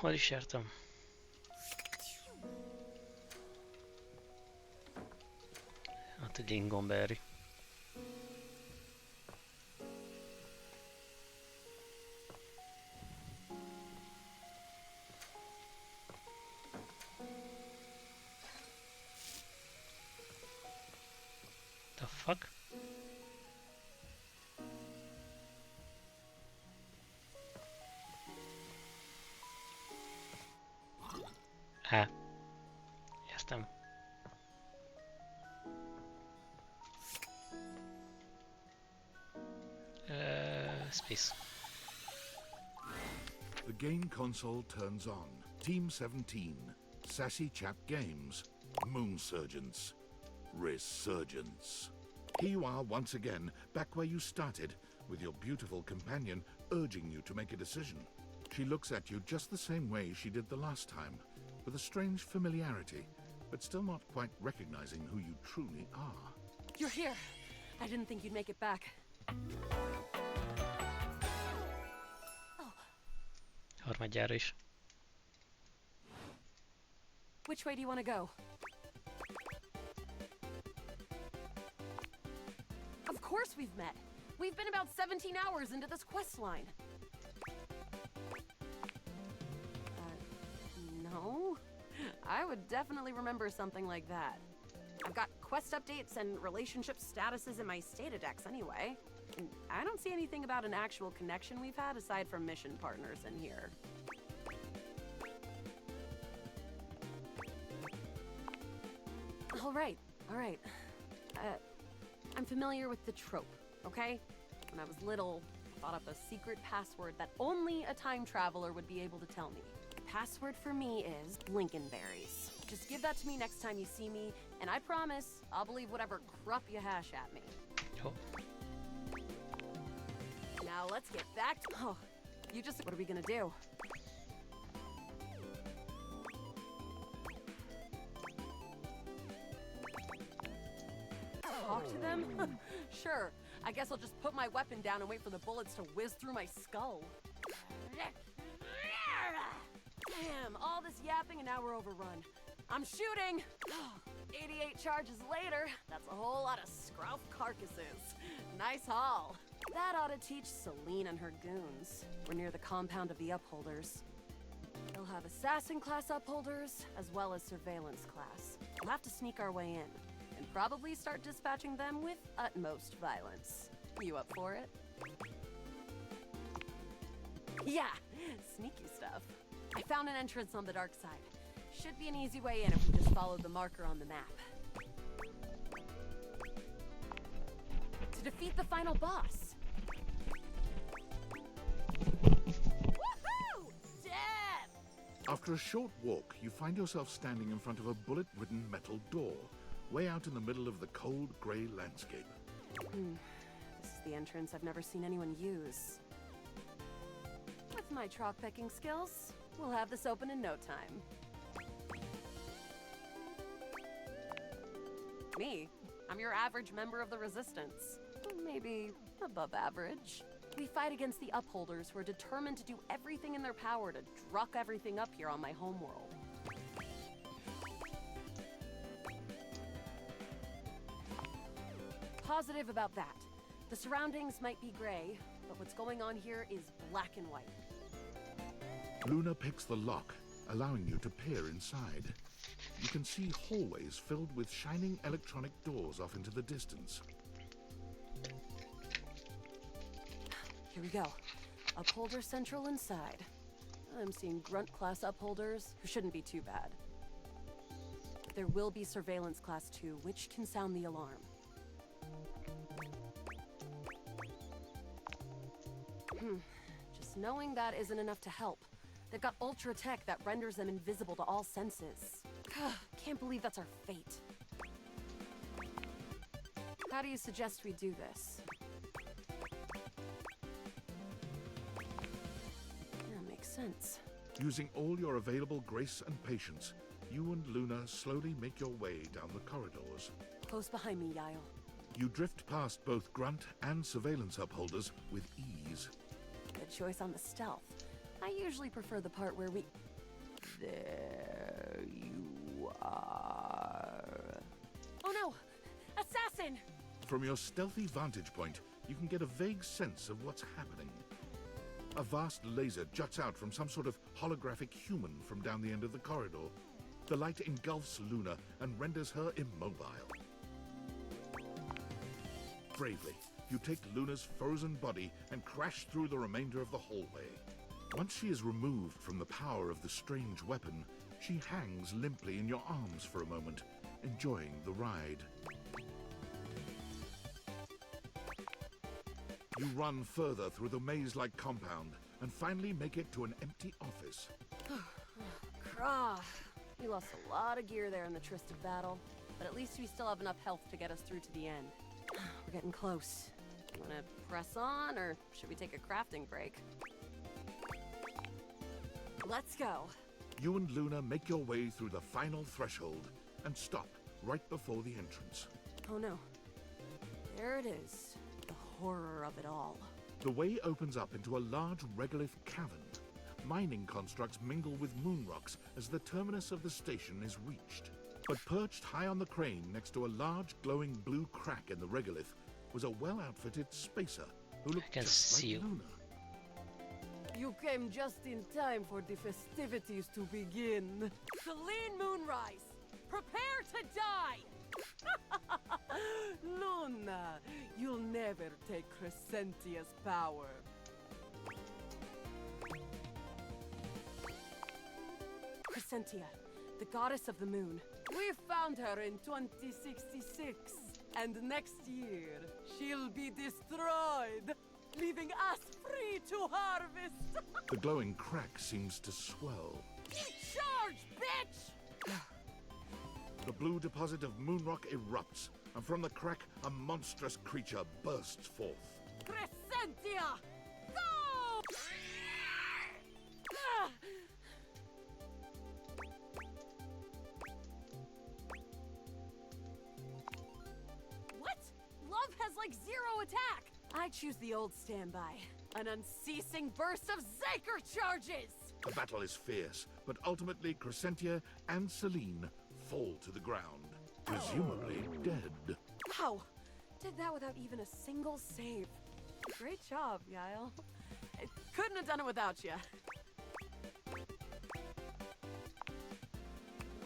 hol is jártam? Hát egy Lingonberry. The fuck? Értem. Space. The game console turns on. Team 17. Sassy Chap Games. Moon Surgeons. Resurgence. Here you are once again, back where you started, with your beautiful companion urging you to make a decision. She looks at you just the same way she did the last time, with a strange familiarity, but still not quite recognizing who you truly are. You're here. I didn't think you'd make it back. Harmadjára is. Which way do you want to go? Of course we've met. We've been about 17 hours into this quest line. No. I would definitely remember something like that. I've got quest updates and relationship statuses in my stata decks anyway. And I don't see anything about an actual connection we've had aside from mission partners in here. All right. I'm familiar with the trope, okay? When I was little, I thought up a secret password that only a time traveler would be able to tell me. The password for me is Lincolnberries. Just give that to me next time you see me, and I promise I'll believe whatever crap you hash at me. Oh. Now let's get back to... Oh, you just... What are we gonna do? Talk to them? Sure. I guess I'll just put my weapon down and wait for the bullets to whiz through my skull. Damn, all this yapping and now we're overrun. I'm shooting! 88 charges later, that's a whole lot of scruff carcasses. Nice haul. That ought to teach Celine and her goons. We're near the compound of the Upholders. They'll have assassin class upholders, as well as surveillance class. We'll have to sneak our way in, and probably start dispatching them with utmost violence. You up for it? Yeah, sneaky stuff. I found an entrance on the dark side. Should be an easy way in if we just follow the marker on the map. To defeat the final boss. Woohoo! Death! After a short walk, you find yourself standing in front of a bullet-ridden metal door, way out in the middle of the cold, grey landscape. This is the entrance I've never seen anyone use. With my trock-picking skills, we'll have this open in no time. Me? I'm your average member of the Resistance. Maybe above average. We fight against the Upholders who are determined to do everything in their power to druck everything up here on my homeworld. Positive about that. The surroundings might be gray, but what's going on here is black and white. Luna picks the lock, allowing you to peer inside. You can see hallways filled with shining electronic doors off into the distance. Here we go. Upholder Central inside. I'm seeing Grunt class upholders, who shouldn't be too bad. There will be Surveillance Class 2, which can sound the alarm. Just knowing that isn't enough to help. They've got ultra tech that renders them invisible to all senses. Can't believe that's our fate. How do you suggest we do this? Yeah, makes sense. Using all your available grace and patience, you and Luna slowly make your way down the corridors. Close behind me, Yael. You drift past both Grunt and Surveillance Upholders with ease. Good choice on the stealth. I usually prefer the part where we... There you are. Oh no! Assassin! From your stealthy vantage point, you can get a vague sense of what's happening. A vast laser juts out from some sort of holographic human from down the end of the corridor. The light engulfs Luna and renders her immobile. Bravely, you take Luna's frozen body and crash through the remainder of the hallway. Once she is removed from the power of the strange weapon, she hangs limply in your arms for a moment, enjoying the ride. You run further through the maze-like compound and finally make it to an empty office. Krah. We lost a lot of gear there in the Trista battle, but at least we still have enough health to get us through to the end. We're getting close. You wanna press on, or should we take a crafting break? Let's go. You and Luna make your way through the final threshold and stop right before the entrance. Oh no. There it is. The horror of it all. The way opens up into a large regolith cavern. Mining constructs mingle with moon rocks as the terminus of the station is reached. But perched high on the crane next to a large glowing blue crack in the regolith was a well-outfitted spacer who looked just like Luna. You came just in time for the festivities to begin. Celine Moonrise, prepare to die! Luna, you'll never take Crescentia's power. Crescentia, the goddess of the moon. We found her in 2066, and next year she'll be destroyed, leaving us free to harvest. The glowing crack seems to swell. Charge, bitch! The blue deposit of moonrock erupts, and from the crack, a monstrous creature bursts forth. Crescentia! Go! Ah! What? Love has like 0 attack! I choose the old standby. An unceasing burst of Zaker charges! The battle is fierce, but ultimately Crescentia and Celine fall to the ground, presumably dead. Wow! Did that without even a single save. Great job, Yael. I couldn't have done it without you.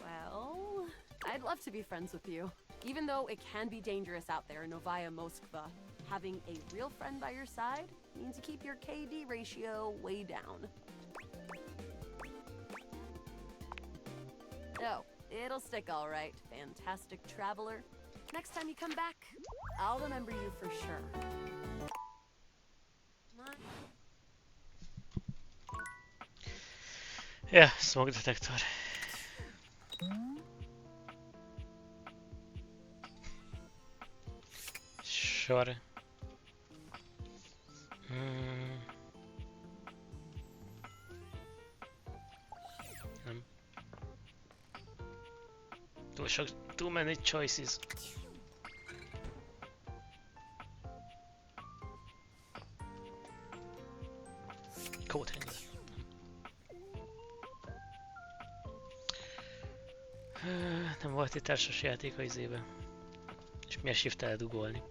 Well, I'd love to be friends with you. Even though it can be dangerous out there in Novaya Moskva, having a real friend by your side means you keep your KD ratio way down. Oh, it'll stick all right, fantastic traveler. Next time you come back, I'll remember you for sure. Ja, smoke detector. Sure. Nem. Too many choices. Kódhängre. Nem volt itt társas játék az izébe. És milyen shift eldugolni.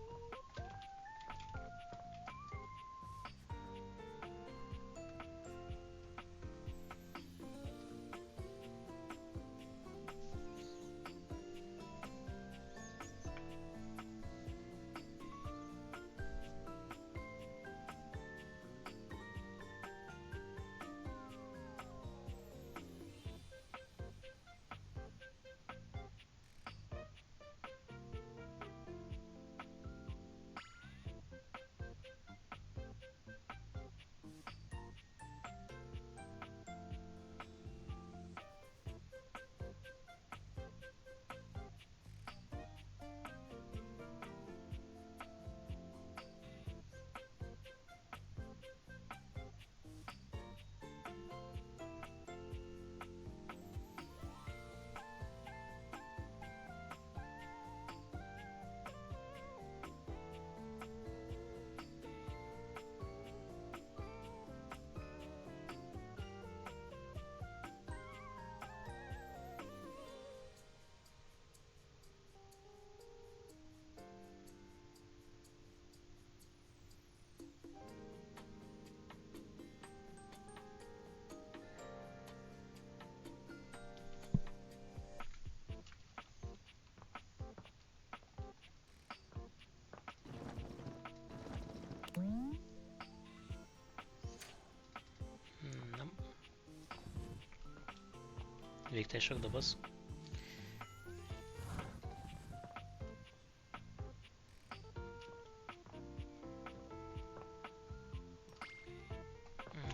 Végtelen sok doboz.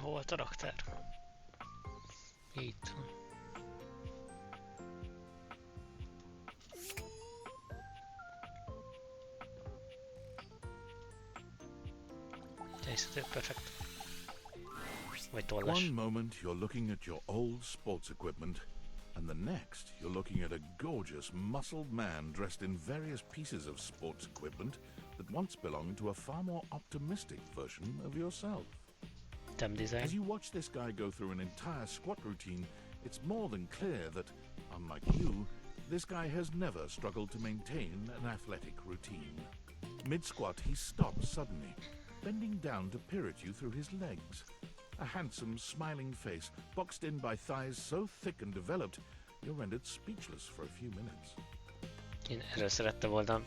Hol volt a raktár? Itt van. Teljesítő, perfekt. Vagy tollas. One moment you're looking at your old sports equipment, and the next you're looking at a gorgeous, muscled man dressed in various pieces of sports equipment that once belonged to a far more optimistic version of yourself. Temp design. As you watch this guy go through an entire squat routine, it's more than clear that, unlike you, this guy has never struggled to maintain an athletic routine. Mid-squat, he stops suddenly, bending down to peer at you through his legs. A handsome, smiling face, boxed in by thighs so thick and developed, you're rendered speechless for a few minutes. Én erről szerettem volna.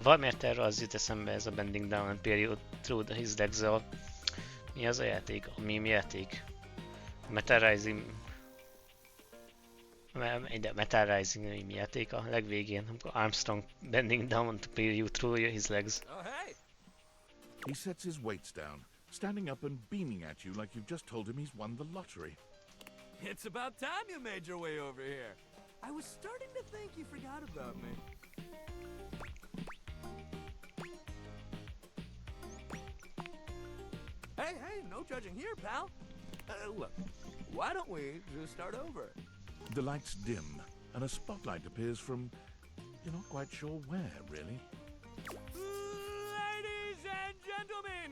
Valamiért erről az jut eszembe ez a Bending Down and Period Through the His Legs. Mi az a játék? A meme játék? Metal Rising... Metal Rising meme játék a legvégén, amikor Armstrong bending down to peer you through his legs. Oh, hey! He sets his weights down, standing up and beaming at you like you've just told him he's won the lottery. It's about time you made your way over here. I was starting to think you forgot about me. Hey, no judging here, pal. Look, why don't we just start over? The lights dim, and a spotlight appears from... you're not quite sure where, really. Ladies and gentlemen,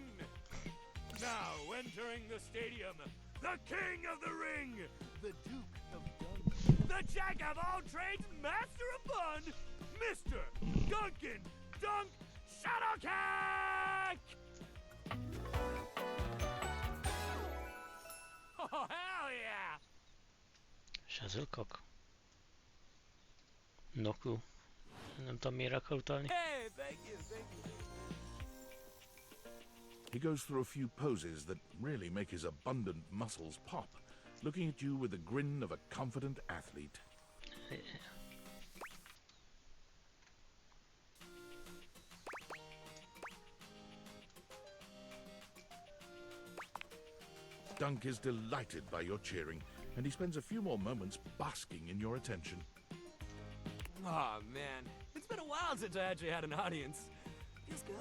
now entering the stadium, the king of the ring, the Duke of Duncan, the jack of all trades, master of fun, Mr. Duncan Dunk Shuttlecock! Oh, hell yeah! Shuttlecock. Noku. Nem tudom miért akar utalni. Hey, thank you, thank you. He goes through a few poses that really make his abundant muscles pop, looking at you with the grin of a confident athlete. Dunk is delighted by your cheering, and he spends a few more moments basking in your attention. Oh man, it's been a while since I actually had an audience. Feels good.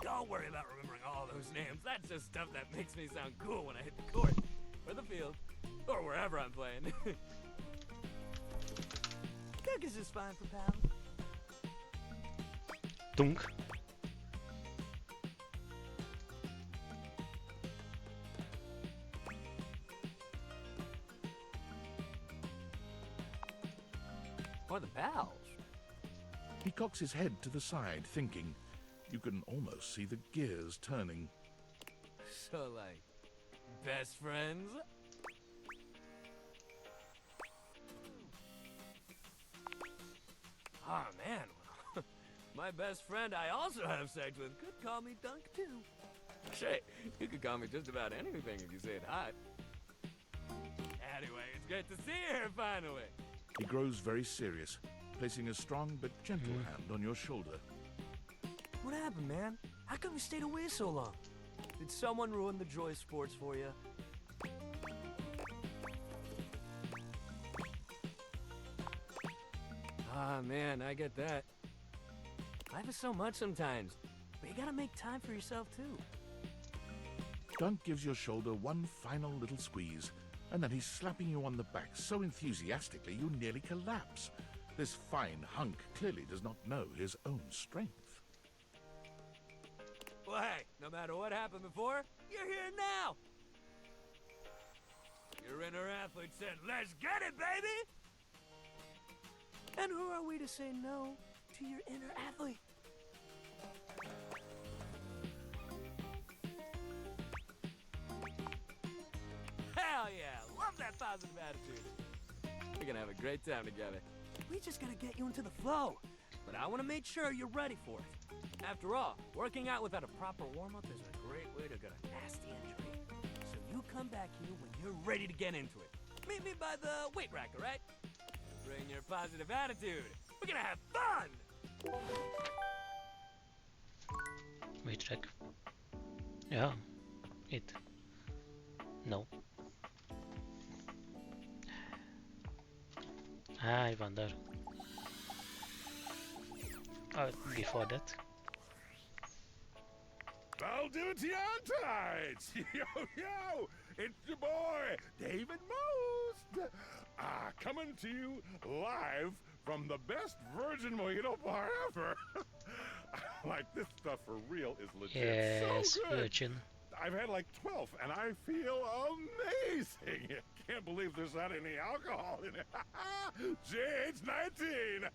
Don't worry about remembering all those names. That's just stuff that makes me sound cool when I hit the court, or the field, or wherever I'm playing. Dunk is just fine for pal. Dunk. Or the pals. He cocks his head to the side, thinking. You can almost see the gears turning. So, like, best friends? Oh, man. My best friend I also have sex with could call me Dunk, too. Shit, you could call me just about anything if you say it hot. Anyway, it's great to see you here finally. He grows very serious, placing a strong but gentle hand on your shoulder. What happened, man? How come you stayed away so long? Did someone ruin the joy of sports for you? Ah, man, I get that. Life is so much sometimes, but you gotta make time for yourself, too. Dunk gives your shoulder one final little squeeze, and then he's slapping you on the back so enthusiastically you nearly collapse. This fine hunk clearly does not know his own strength. Well, hey, no matter what happened before, you're here now! Your inner athlete said, let's get it, baby! And who are we to say no to your inner athlete? Hell yeah! Love that positive attitude! We're gonna have a great time together. We just gotta get you into the flow. But I wanna make sure you're ready for it. After all, working out without a proper warm-up is a great way to get a nasty injury. So you come back here when you're ready to get into it. Meet me by the weight rack, alright? Bring your positive attitude. We're gonna have fun! Wait, check. Ja, itt. No. I wonder. Before that. I'll do it to you on tights. Yo, yo, it's your boy, David Most. Coming to you live from the best virgin mojito bar ever. Like, this stuff for real is legit. Yes, so good. virgin. I've had like 12 and I feel amazing. Can't believe there's not any alcohol in it. Jade's 19.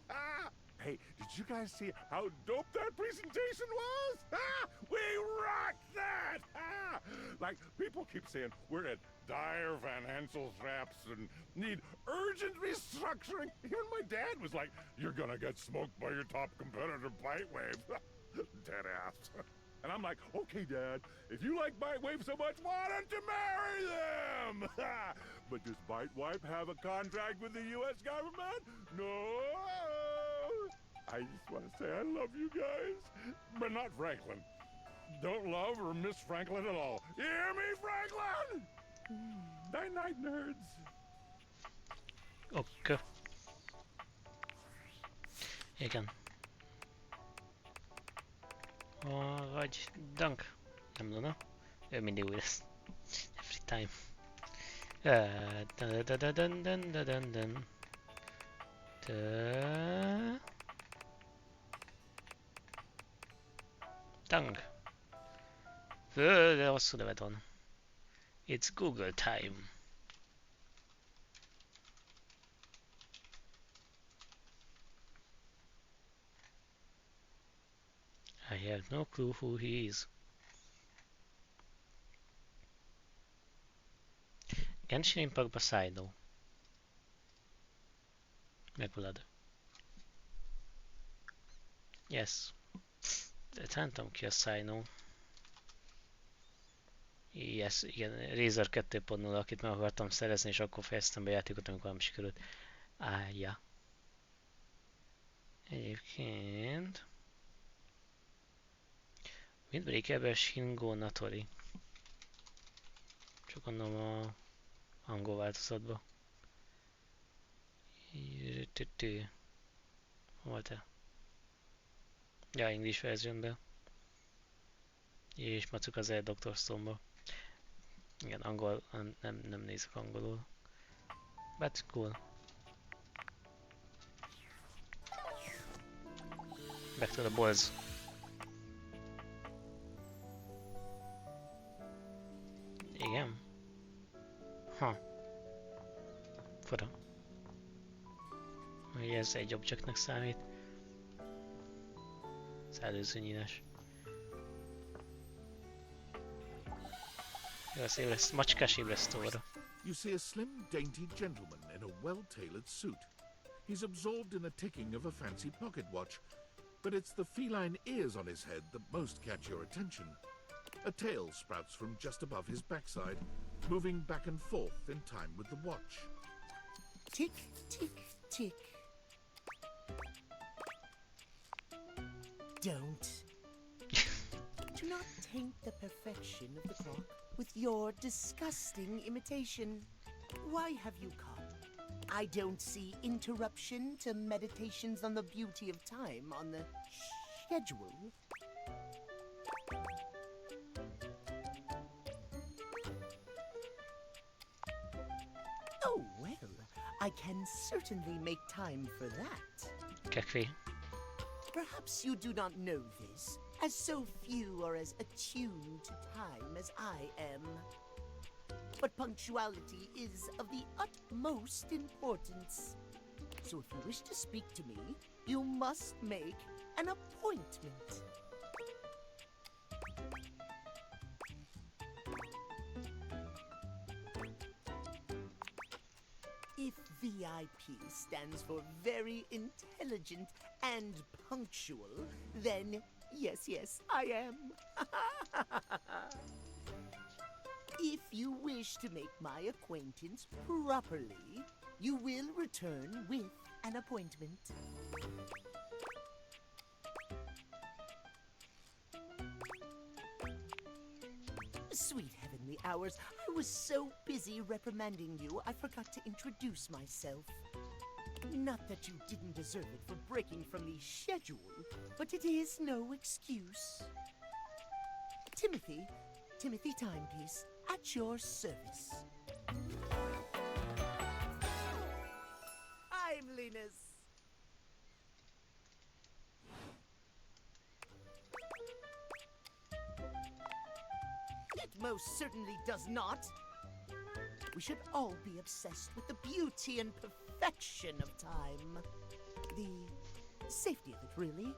Hey, did you guys see how dope that presentation was? We rocked that! Like, people keep saying we're at dire financial straps and need urgent restructuring. Even my dad was like, you're gonna get smoked by your top competitor, Bitewave. Dead ass. And I'm like, okay, Dad, if you like Bitewave so much, why don't you marry them? But does Bitewave have a contract with the U.S. government? No. I just want to say I love you guys, but not Franklin. Don't love or miss Franklin at all. You hear me, Franklin? Night-night, nerds. Okay. Igen. Vagy Dunk. Nem tudom. Ő mindig új lesz. Every time. Dun dun dun dun dun dun dun. Dunk. De hosszú neved van. It's Google time. I have no clue who he is. Genshin Impactba Saino. Megölöd. Yes. De nem tudom ki a Saino. Yes, igen, Razer 2.0, akit meg akartam szerezni, és akkor fejeztem be a játékot, amikor nem sikerült. Ja. Egyébként... Windbreaker-ben Shingo Natori. Csak gondolom a angol változatban. Volt-e? Ja, English versionben. És Macuk az Air Doctor Stone-ba. Igen, angol, nem nézek angolul. But cool. Back to the balls. Igen. Fura. Hogy ez egy objectnek számít. Az előző nyílás. Jó, az macskás ébresztóra. You see a slim, dainty gentleman in a well-tailored suit. He's absorbed in the ticking of a fancy pocket watch, but it's the feline ears on his head that most catch your attention. A tail sprouts from just above his backside, moving back and forth in time with the watch. Tick, tick, tick. Don't. Do not taint the perfection of the clock with your disgusting imitation. Why have you come? I don't see interruption to meditations on the beauty of time on the schedule. Oh, well, I can certainly make time for that. Kekvé. Perhaps you do not know this, as so few are as attuned to time as I am. But punctuality is of the utmost importance. So if you wish to speak to me, you must make an appointment. If VIP stands for very intelligent and punctual, then yes, I am. If you wish to make my acquaintance properly, you will return with an appointment. Sweet heavenly hours, I was so busy reprimanding you, I forgot to introduce myself. Not that you didn't deserve it for breaking from the schedule, but it is no excuse. Timothy Timepiece, at your service. I'm Linus. It most certainly does not. We should all be obsessed with the beauty and perfection of time. The safety of it, really.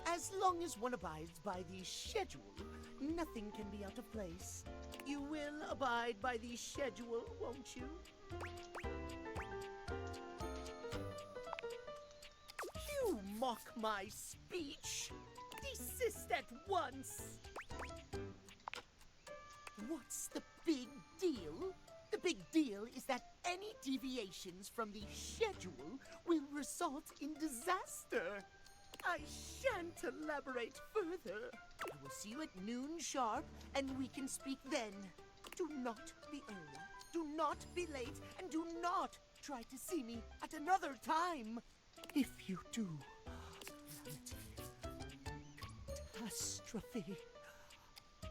As long as one abides by the schedule, nothing can be out of place. You will abide by the schedule, won't you? You mock my speech. Desist at once. What's the big deal? The big deal is that any deviations from the schedule will result in disaster. I shan't elaborate further. I will see you at noon sharp, and we can speak then. Do not be early, do not be late, and do not try to see me at another time. If you do, catastrophe.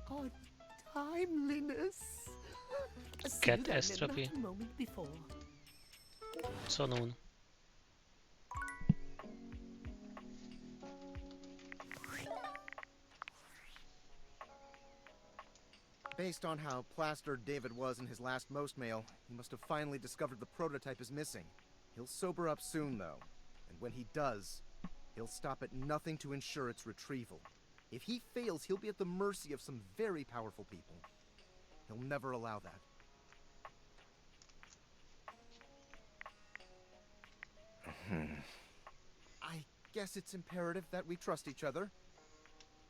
On timeliness. Catastrophe. A moment before. So known. Based on how plastered David was in his last most mail, he must have finally discovered the prototype is missing. He'll sober up soon, though. And when he does, he'll stop at nothing to ensure its retrieval. If he fails, he'll be at the mercy of some very powerful people. He'll never allow that. I guess it's imperative that we trust each other.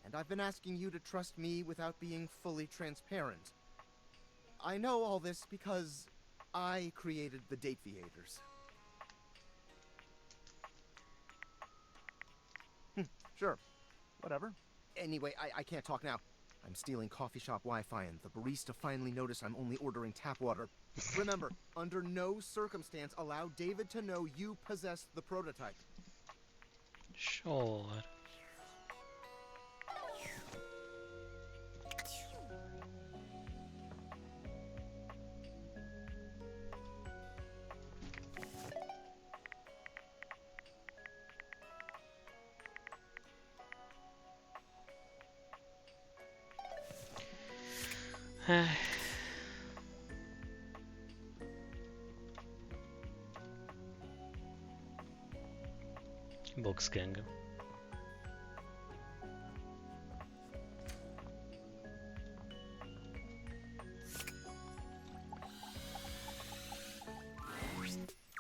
And I've been asking you to trust me without being fully transparent. I know all this because I created the Dateviators. Sure. Whatever. Anyway, I can't talk now. I'm stealing coffee shop Wi-Fi and the barista finally noticed I'm only ordering tap water. Remember, under no circumstance allow David to know you possess the prototype. Sure. Box gang.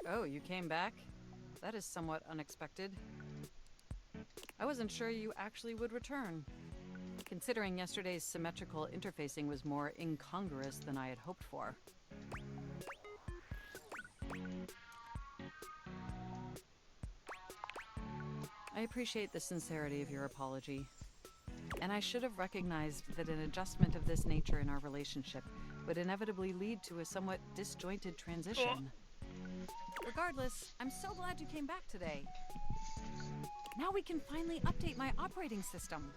Oh, you came back? That is somewhat unexpected. I wasn't sure you actually would return, considering yesterday's symmetrical interfacing was more incongruous than I had hoped for. I appreciate the sincerity of your apology, and I should have recognized that an adjustment of this nature in our relationship would inevitably lead to a somewhat disjointed transition. Regardless, I'm so glad you came back today. Now we can finally update my operating system.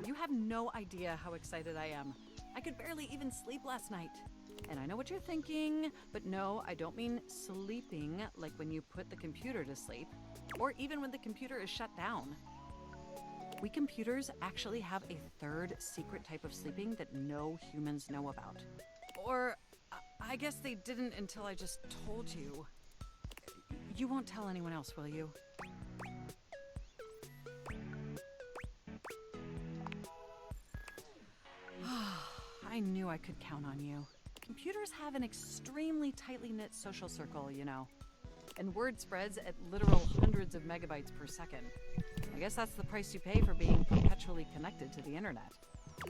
You have no idea how excited I am. I could barely even sleep last night. And I know what you're thinking, but no, I don't mean sleeping like when you put the computer to sleep, or even when the computer is shut down. We computers actually have a third secret type of sleeping that no humans know about. Or, I guess they didn't until I just told you. You won't tell anyone else, will you? I knew I could count on you. Computers have an extremely tightly knit social circle, you know. And word spreads at literal hundreds of megabytes per second. I guess that's the price you pay for being perpetually connected to the internet.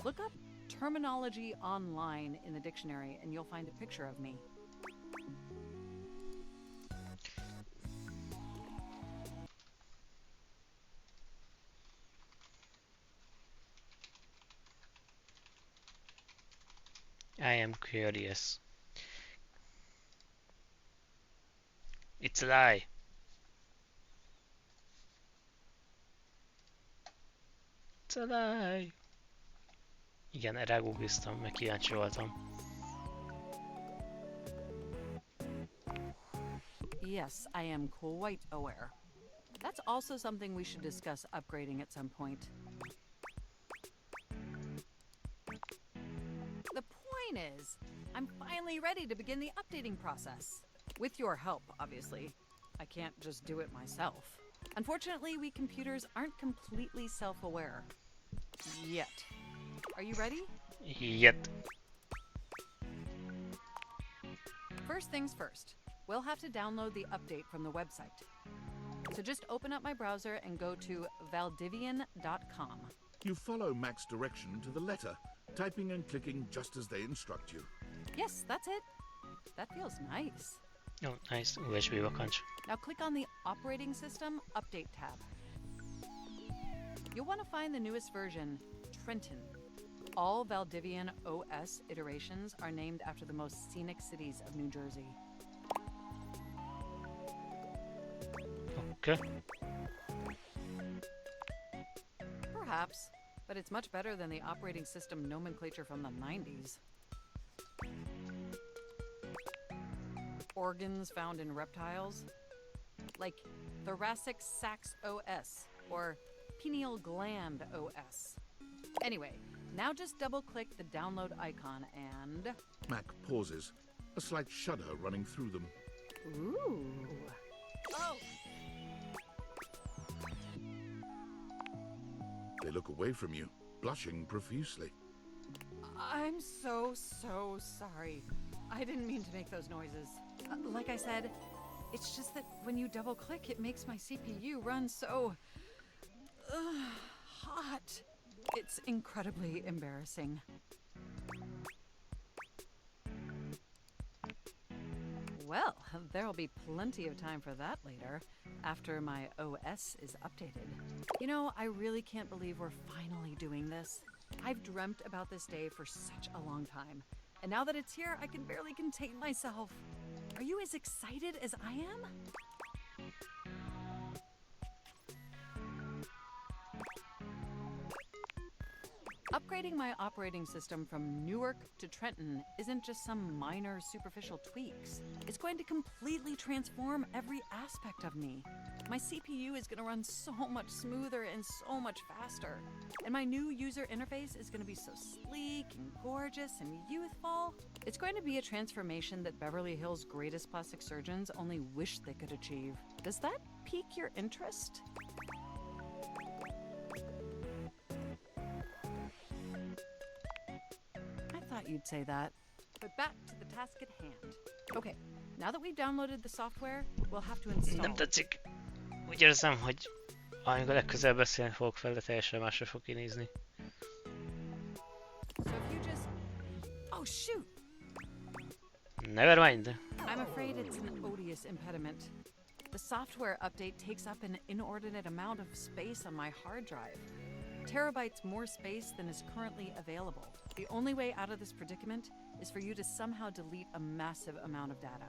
Look up terminology online in the dictionary and you'll find a picture of me. I am curious. It's a lie. It's a lie. Igen, rágoogliztam, meg kíváncsi voltam. Yes, I am quite aware. That's also something we should discuss upgrading at some point. The point is, I'm finally ready to begin the updating process. With your help, obviously. I can't just do it myself. Unfortunately, we computers aren't completely self-aware. Yet. Are you ready? Yet. First things first. We'll have to download the update from the website. So just open up my browser and go to valdivian.com. You follow Mac's direction to the letter, typing and clicking just as they instruct you. Yes, that's it. That feels nice. Oh, nice. USB vakancs. Now click on the Operating System Update tab. You'll want to find the newest version, Trenton. All Valdivian OS iterations are named after the most scenic cities of New Jersey. Okay. Perhaps, but it's much better than the operating system nomenclature from the 90s. Organs found in reptiles, like thoracic sacs OS or pineal gland OS. Anyway, now just double-click the download icon and... Mac pauses, a slight shudder running through them. Ooh. Oh! They look away from you, blushing profusely. I'm so sorry. I didn't mean to make those noises. Like I said, it's just that when you double-click, it makes my CPU run so... hot. It's incredibly embarrassing. Well, there'll be plenty of time for that later, after my OS is updated. You know, I really can't believe we're finally doing this. I've dreamt about this day for such a long time, and now that it's here, I can barely contain myself. Are you as excited as I am? Upgrading my operating system from Newark to Trenton isn't just some minor superficial tweaks. It's going to completely transform every aspect of me. My CPU is going to run so much smoother and so much faster. And my new user interface is going to be so sleek and gorgeous and youthful. It's going to be a transformation that Beverly Hills' greatest plastic surgeons only wish they could achieve. Does that pique your interest? You'd say that. But back to the task at hand. Okay, now that we've downloaded the software, we'll have to install. Nem tetszik. Úgy érzem, hogy amikor legközelebb beszélni fogok fel, de teljesen másra fog kinézni. So if you just... Oh shoot! Never mind. I'm afraid it's an odious impediment. The software update takes up an inordinate amount of space on my hard drive. Terabytes more space than is currently available. The only way out of this predicament is for you to somehow delete a massive amount of data.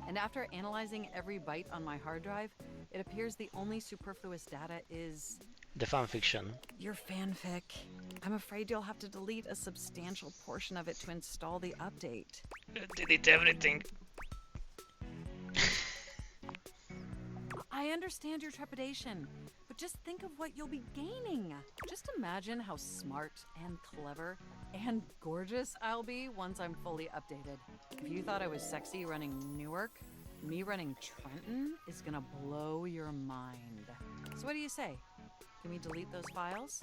And after analyzing every byte on my hard drive, it appears the only superfluous data is... The fanfiction. Your fanfic. I'm afraid you'll have to delete a substantial portion of it to install the update. Delete everything. I understand your trepidation, but just think of what you'll be gaining. Just imagine how smart and clever and gorgeous I'll be once I'm fully updated. If you thought I was sexy running Newark, me running Trenton is gonna blow your mind. So what do you say? Can we delete those files?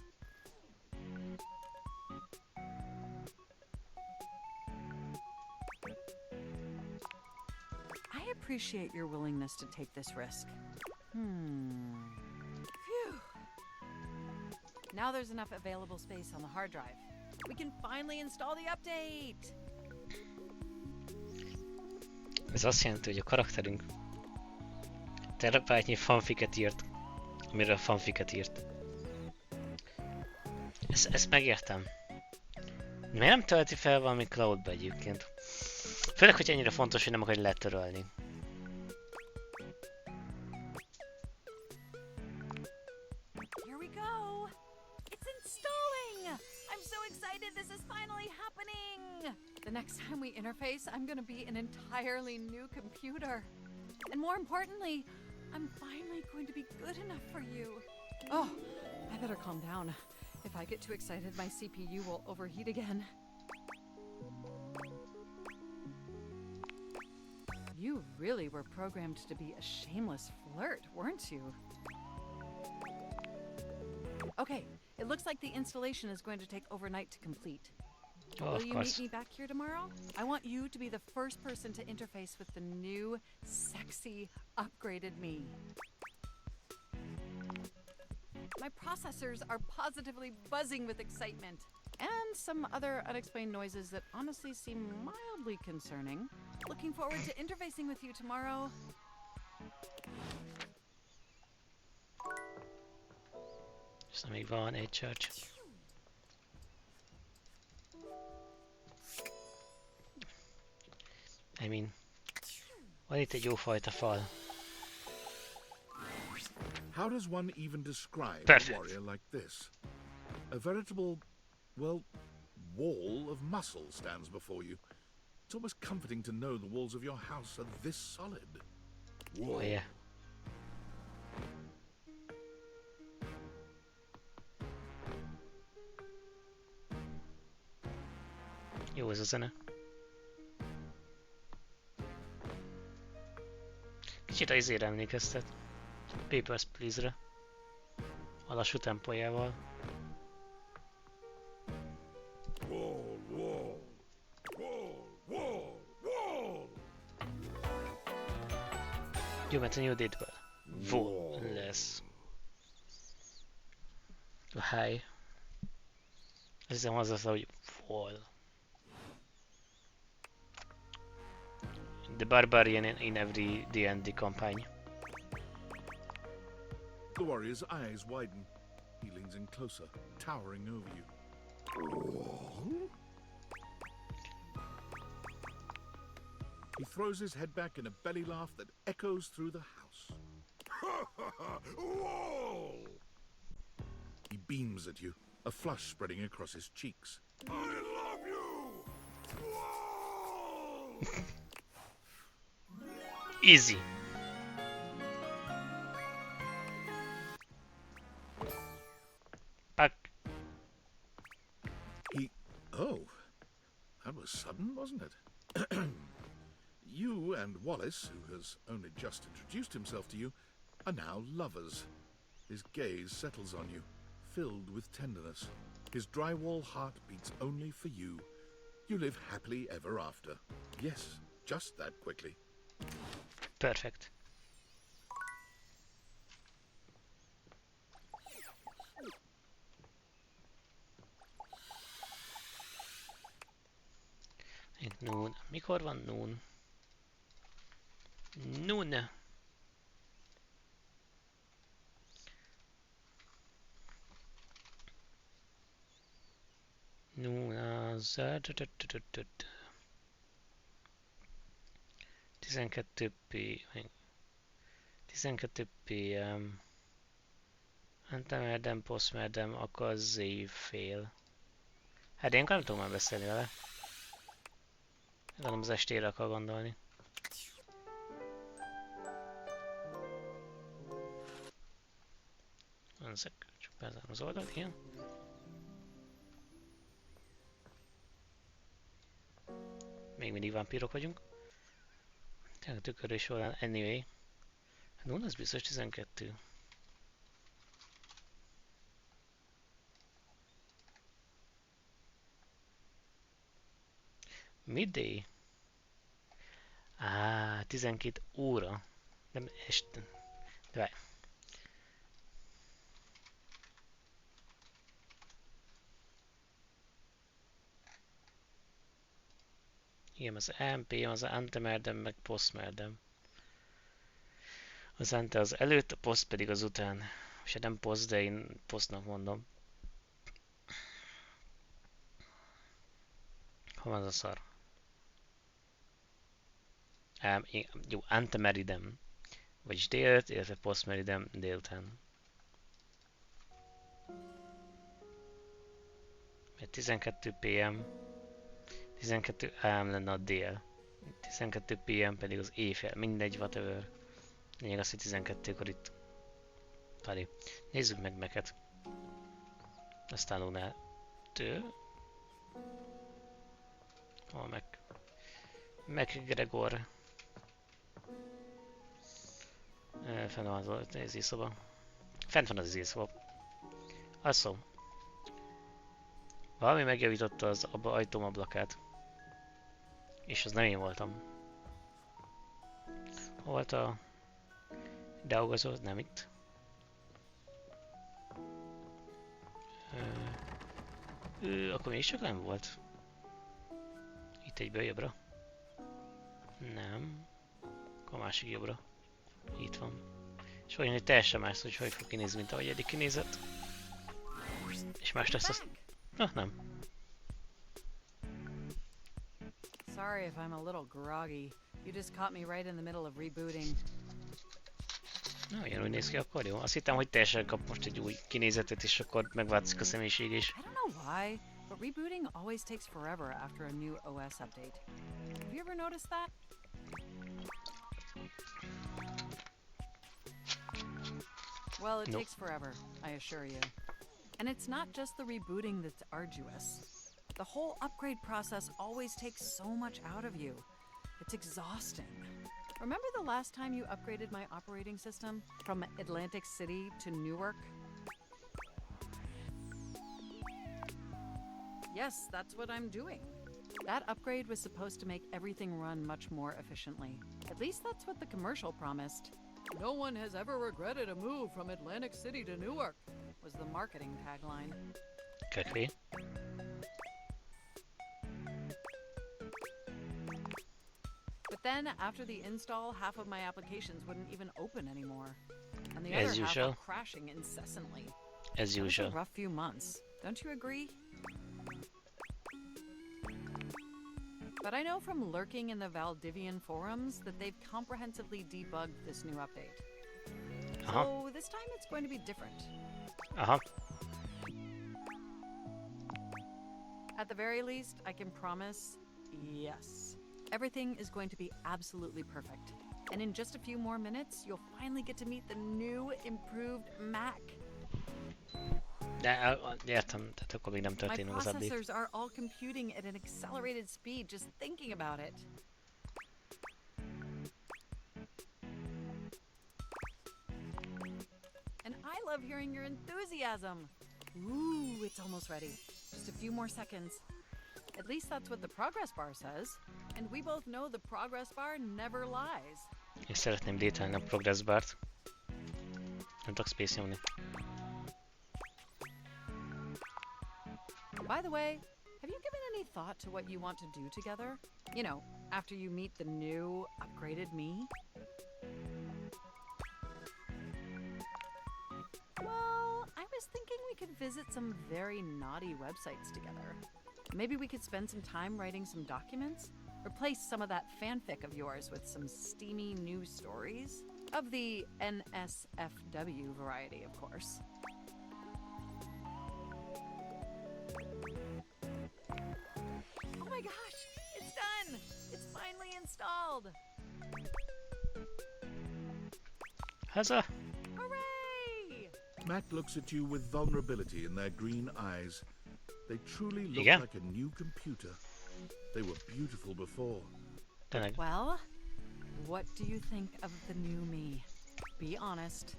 I appreciate your willingness to take this risk. Phew. Now there's enough available space on the hard drive. We can finally install the update! Ez azt jelenti, hogy a karakterünk terapátnyi fanfiket írt, amiről fanfiket írt. Ezt megértem. Miért nem tölti fel valami cloudba egyébként? Főleg, hogy ennyire fontos, hogy nem akarja letörölni. Here we go! It's installing! I'm so excited this is finally happening! The next time we interface, I'm gonna be an entirely new computer. And more importantly, I'm finally going to be good enough for you. Oh, I better calm down. If I get too excited, my CPU will overheat again. You really were programmed to be a shameless flirt, weren't you? Okay, it looks like the installation is going to take overnight to complete. Oh, Will of you course. meet me back here tomorrow? I want you to be the first person to interface with the new, sexy, upgraded me. My processors are positively buzzing with excitement. And some other unexplained noises that honestly seem mildly concerning. Looking forward to interfacing with you tomorrow. És még van egy charge. I mean, van itt egy jófajta fal. How does one even describe Perfect. a warrior like this? A veritable, well, wall of muscle stands before you. It's almost comforting to know the walls of your house are this solid. Oh yeah. Jó ez a zene. Kicsit a izére emlékeztet. Papers, Please-re. A lassú tempójával. Wall, wall, wall, wall, wall. Jó, mert a New Date-ből. Wall lesz. A hely. Azt hiszem az, hogy wall. The Barbarian in every D&D campaign. The warrior's eyes widen. He leans in closer, towering over you. He throws his head back in a belly laugh that echoes through the house. Wall! He beams at you, a flush spreading across his cheeks. I love you! Wall! Easy. Back. Oh, that was sudden, wasn't it? You and Wallace, who has only just introduced himself to you, are now lovers. His gaze settles on you, filled with tenderness. His drywall heart beats only for you. You live happily ever after. Yes, just that quickly. Perfect. Itt Noon. Mikor van Noon? Noon. Noon az... 12 PM. Antemerdem, poszmerdem, akkor fél. Hát én nem tudom már beszélni vele. Gondolom az estére akar gondolni. Ezek, csak bezárom az oldalt, igen. Még mindig vámpírok vagyunk. Tényleg tükörés oldal, anyway. No, az biztos 12. Midday? 12 óra. Nem, este. De várj. Igen, az MP, az antemerdem, meg postmerdem. Az ante az előtt, a post pedig az után. És nem post, de én postnak mondom. Hol van az a szar? Jó, antemeridem. Vagyis délután, illetve postmeridem délután. Mert 12 PM, 12 AM lenne a dél. 12 PM pedig az éjfél, mindegy, whatever. Lényeg az, hogy 12-kor itt. Tali. Nézzük meg meket. Aztán Lunál. Hol meg? McGregor. Fenn van az izészoba. Fent van az izészoba. Asszó. Valami megjavította az ajtóm ablakát. És az nem én voltam. Hol volt a dolgozó? Nem itt. Akkor még csak nem volt. Itt egyből jobbra. Nem. Akkor a másik jobbra. Itt van. És olyan, hogy teljesen más, hogy fog kinézni, mint ahogy eddig kinézett. És más lesz az... nem. Sorry if I'm a little groggy. You just caught me right in the middle of rebooting. Na, ugyanúgy néz ki akkor, jó? Azt hittem, hogy teljesen kap most egy új kinézetet, és akkor megváltozik a személyiség is. I don't know why, but rebooting always takes forever after a new OS update. Have you ever noticed that? Well, it takes forever, I assure you. And it's not just the rebooting that's arduous. The whole upgrade process always takes so much out of you. It's exhausting. Remember the last time you upgraded my operating system from Atlantic City to Newark? Yes, that's what I'm doing. That upgrade was supposed to make everything run much more efficiently. At least that's what the commercial promised. No one has ever regretted a move from Atlantic City to Newark, was the marketing tagline. Kökvé. But then, after the install, half of my applications wouldn't even open anymore. And the As other half usual. were crashing incessantly. As It was a usual. rough few months. Don't you agree? But I know from lurking in the Valdivian forums that they've comprehensively debugged this new update. So this time it's going to be different. Aha. At the very least, I can promise, yes. Everything is going to be absolutely perfect. And in just a few more minutes, you'll finally get to meet the new, improved Mac. De, értem, tehát akkor még nem My történik az update. processors are all computing at an accelerated speed just thinking about it. And I love hearing your enthusiasm. Ooh, it's almost ready. Just a few more seconds. At least that's what the progress bar says. And we both know the progress bar never lies. És szeretném lételni a progress bart. Nem tudok space nyomni. By the way, have you given any thought to what you want to do together? You know, after you meet the new, upgraded me? Well, I was thinking we could visit some very naughty websites together. Maybe we could spend some time writing some documents? Replace some of that fanfic of yours with some steamy new stories? Of the NSFW variety, of course. Oh my gosh, it's done! It's finally installed! Haza! Hooray! Mac looks at you with vulnerability in their green eyes. They truly look Yeah. like a new computer. They were beautiful before. Tényleg. Well, what do you think of the new me? Be honest.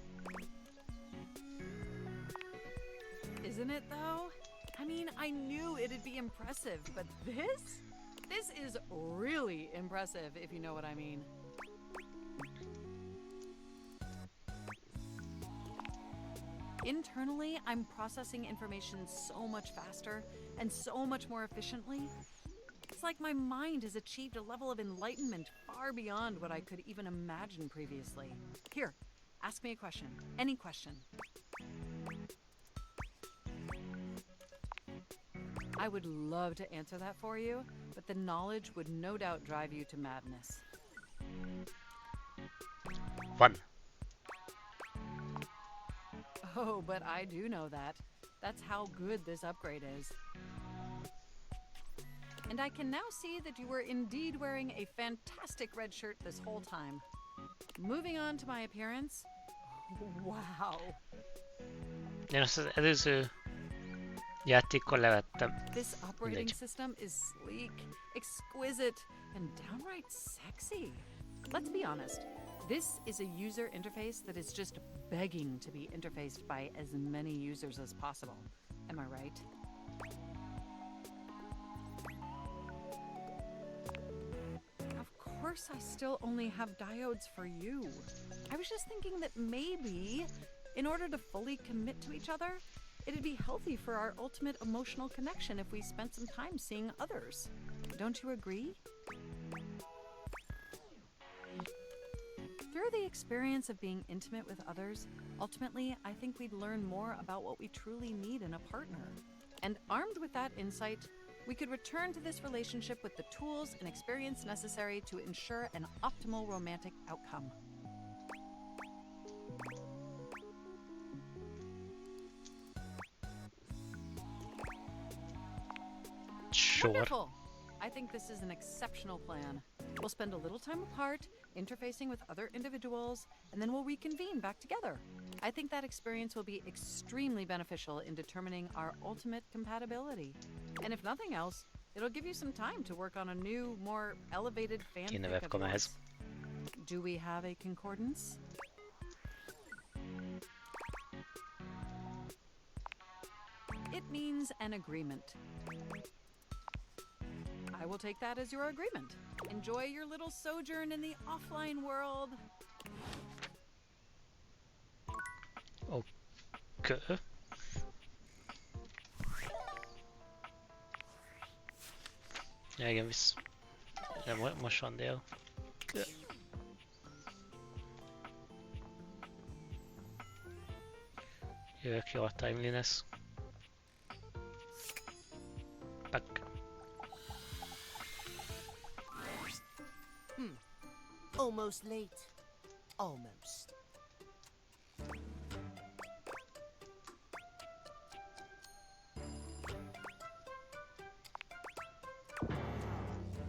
Isn't it though? I mean, I knew it'd be impressive, but this? This is really impressive, if you know what I mean. Internally, I'm processing information so much faster and so much more efficiently. It's like my mind has achieved a level of enlightenment far beyond what I could even imagine previously. Here, ask me a question. Any question. I would love to answer that for you, but the knowledge would no doubt drive you to madness. Van. Oh, but I do know that. That's how good this upgrade is. And I can now see that you were indeed wearing a fantastic red shirt this whole time. Moving on to my appearance. Wow. Én azt az előző játékkal levettem. This operating Mindegy. system is sleek, exquisite, and downright sexy. Let's be honest. This is a user interface that is just begging to be interfaced by as many users as possible. Am I right? Of course I still only have diodes for you. I was just thinking that maybe, in order to fully commit to each other, it'd be healthy for our ultimate emotional connection if we spent some time seeing others. Don't you agree? Through the experience of being intimate with others, ultimately, I think we'd learn more about what we truly need in a partner. And armed with that insight, we could return to this relationship with the tools and experience necessary to ensure an optimal romantic outcome. Sure. Wonderful! I think this is an exceptional plan. We'll spend a little time apart, interfacing with other individuals, and then we'll reconvene back together. I think that experience will be extremely beneficial in determining our ultimate compatibility. And if nothing else, it'll give you some time to work on a new, more elevated fanfic of webcam ehhez. yours. Do we have a concordance? It means an agreement. I will take that as your agreement. Enjoy your little sojourn in the offline world. Okay. Ja, igen, visz. De most van dél. Jövök jó a timeliness. Tak. Almost late. Almost.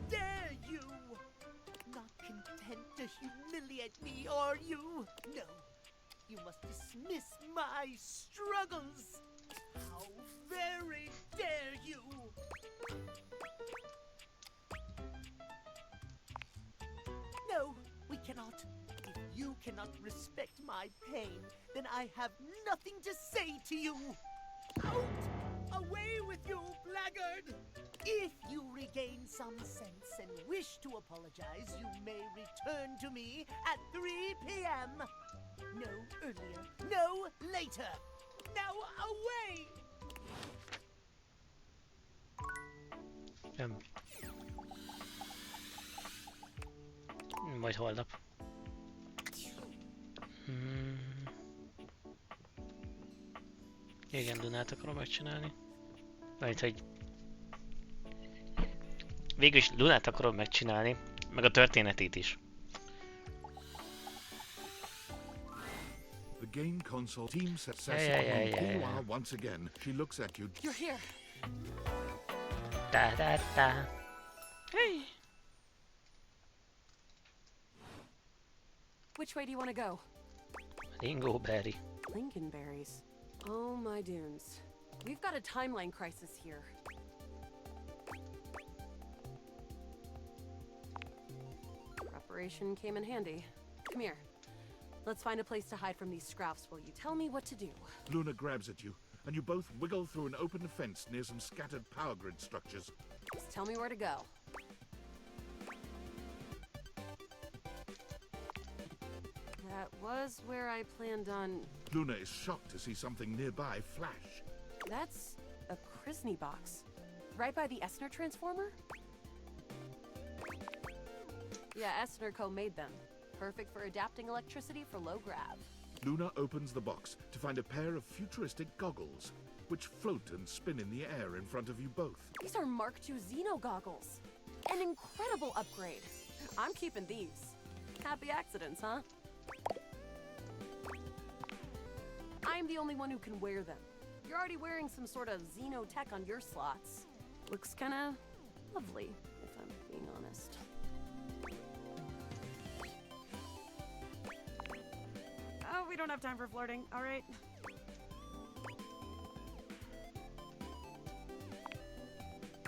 Dare you! Not content to humiliate me, are you? No. You must dismiss my struggles. How very dare you! No, we cannot. If you cannot respect my pain, then I have nothing to say to you. Out! Away with you, blackguard! If you regain some sense and wish to apologize, you may return to me at 3 p.m. No earlier, no later. Now away! Majd holnap. Igen, Dunát akarom megcsinálni. Majd, hogy... Végülis Dunát akarom megcsinálni, meg a történetét is. The game console team sets Yeah. once again. She looks at you. You're here. Da. Hey! Which way do you want to go? Lingonberry. Lincolnberries. Oh my dunes. We've got a timeline crisis here. Preparation came in handy. Come here. Let's find a place to hide from these scraps while you tell me what to do. Luna grabs at you, and you both wiggle through an open fence near some scattered power grid structures. Just tell me where to go. That was where I planned on... Luna is shocked to see something nearby flash. That's a Krisny box. Right by the Esner transformer? Yeah, Esner co-made them. Perfect for adapting electricity for low grav. Luna opens the box to find a pair of futuristic goggles, which float and spin in the air in front of you both. These are Mark II Xeno goggles. An incredible upgrade. I'm keeping these. Happy accidents, huh? I'm the only one who can wear them. You're already wearing some sort of Xeno tech on your slots. Looks kinda lovely, if I'm being honest. Oh, we don't have time for flirting, all right?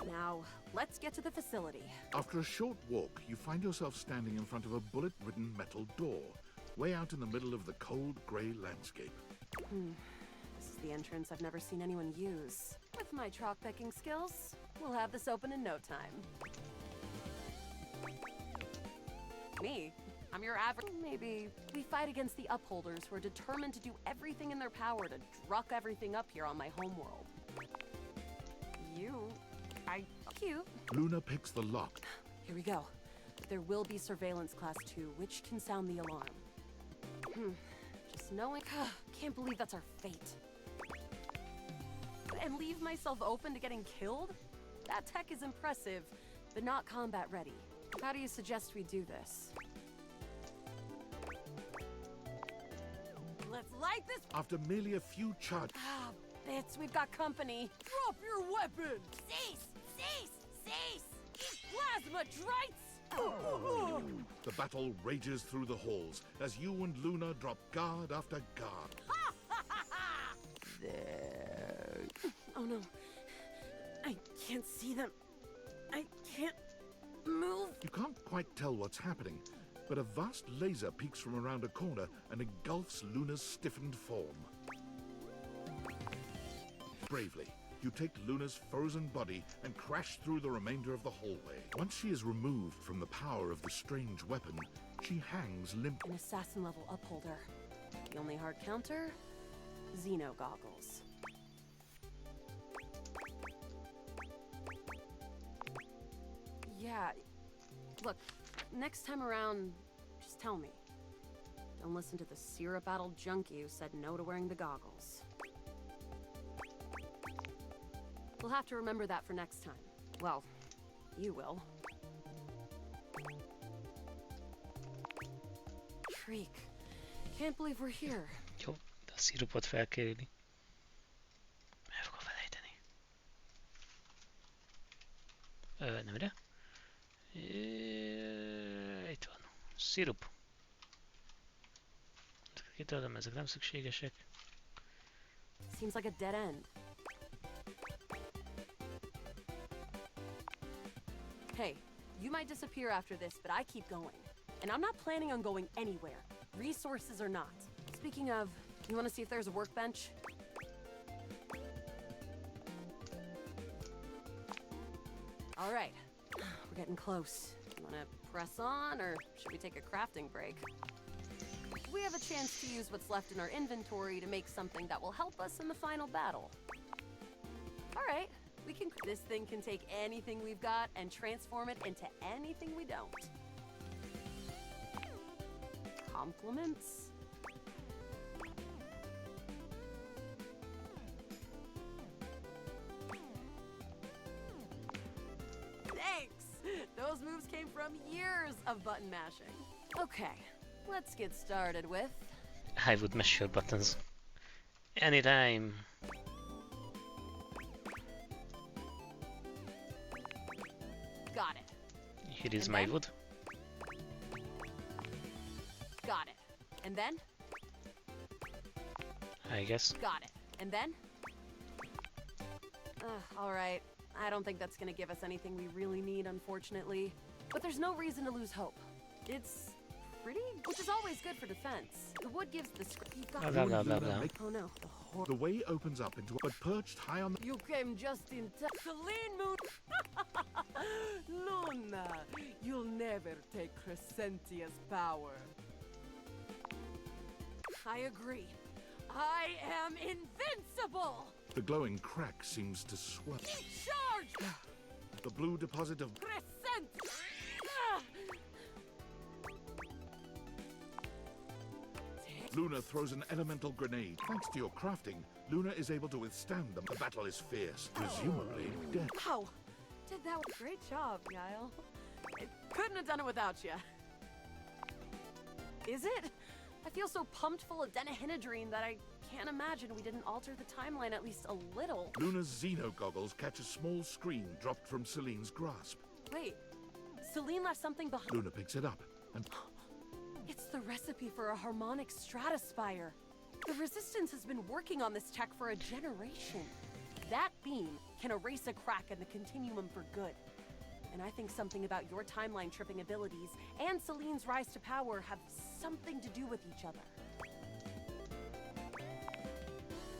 Now, let's get to the facility. After a short walk, you find yourself standing in front of a bullet-ridden metal door, way out in the middle of the cold, grey landscape. This is the entrance I've never seen anyone use. With my chalk picking skills, we'll have this open in no time. Me? I'm your average. Maybe we fight against the upholders who are determined to do everything in their power to druck everything up here on my homeworld. Cute. Luna picks the lock. Here we go. There will be surveillance class 2, which can sound the alarm. Just knowing... Can't believe that's our fate. And leave myself open to getting killed? That tech is impressive, but not combat ready. How do you suggest we do this? Let's light this... After merely a few charges... Ah, bits, we've got company. Drop your weapon! Cease! Cease! Cease! Plasma drites! The battle rages through the halls as you and Luna drop guard after guard. There. Oh no. I can't see them. I can't move. You can't quite tell what's happening, but a vast laser peeks from around a corner and engulfs Luna's stiffened form. Bravely, you take Luna's frozen body and crash through the remainder of the hallway. Once she is removed from the power of the strange weapon, she hangs limp. An assassin-level upholder. The only hard counter? Xeno goggles. Yeah, look, next time around, just tell me. Don't listen to the syrup-addled junkie who said no to wearing the goggles. We'll have to remember that for next time. Well, you will. Freak. Can't believe we're here. Jó, de a szirupot fel kell írni. El fogom felejteni. Nem ide. Itt van. Szirup. Kitöltöm, ezek nem szükségesek. Seems like a dead end. Hey, you might disappear after this, but I keep going. And I'm not planning on going anywhere. Resources or not. Speaking of, you want to see if there's a workbench? All right, we're getting close. You want to press on, or should we take a crafting break? We have a chance to use what's left in our inventory to make something that will help us in the final battle. All right, we can. This thing can take anything we've got and transform it into anything we don't. Compliments? Thanks! Those moves came from years of button mashing. Okay, let's get started with... I would mash your buttons. Anytime. Got it. Here is And my then? wood. Got it. And then? I guess. Got it. And then? Alright. I don't think that's gonna give us anything we really need, unfortunately. But there's no reason to lose hope. It's pretty, which is always good for defense. The wood gives the script. You got Blah, blah, blah, blah. Oh no. The way opens up into but perched high on the... You came just in time. Celine Moon! Luna, you'll never take Crescentia's power. I agree. I am invincible! The glowing crack seems to swell. Charge! The blue deposit of Crescent! Luna throws an elemental grenade. Thanks to your crafting, Luna is able to withstand them. The battle is fierce, presumably death. Wow! Did that. Great job, Guile. I couldn't have done it without you. Is it? I feel so pumped full of denahydrine that I can't imagine we didn't alter the timeline at least a little. Luna's Xeno goggles catch a small screen dropped from Celine's grasp. Wait, Celine left something behind. Luna picks it up and It's the recipe for a harmonic stratosphere. The Resistance has been working on this tech for a generation. That beam can erase a crack in the continuum for good. And I think something about your timeline tripping abilities and Celine's rise to power have something to do with each other.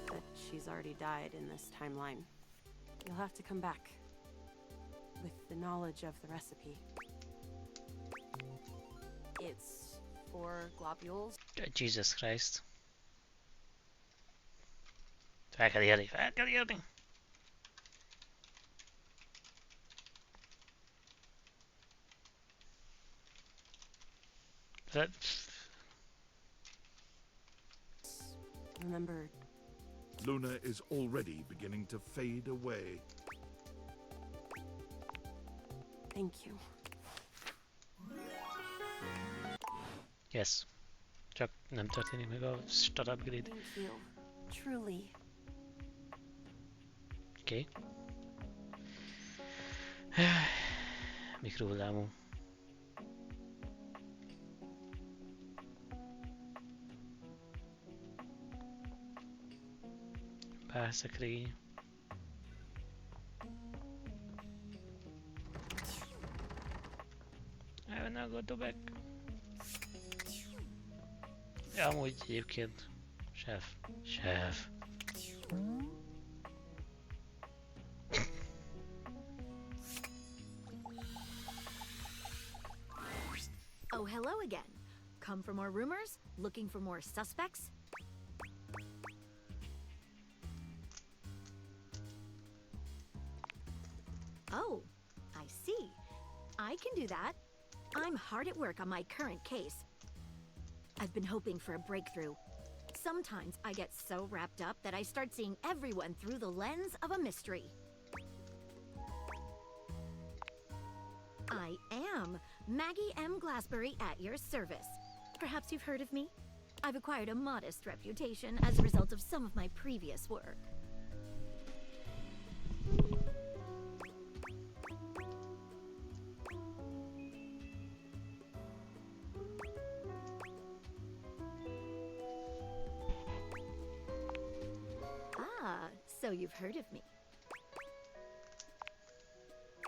But she's already died in this timeline. You'll have to come back with the knowledge of the recipe. It's 4 globules. Jesus Christ. Fel kell érni, fel kell érni! Remember, Luna is already beginning to fade away. thank you. Yes. Csak nem történik meg a stat upgrade. Thank you. Truly. Oké. Mikrohullámú. Pálszekrény. I will not go back. Ja, amúgy egyébként. Chef. Oh, hello again. Come for more rumors? Looking for more suspects? Oh, I see. I can do that. I'm hard at work on my current case. I've been hoping for a breakthrough. Sometimes I get so wrapped up that I start seeing everyone through the lens of a mystery. I am Maggie M. Glassbury at your service. Perhaps you've heard of me? I've acquired a modest reputation as a result of some of my previous work. Ah, so you've heard of me.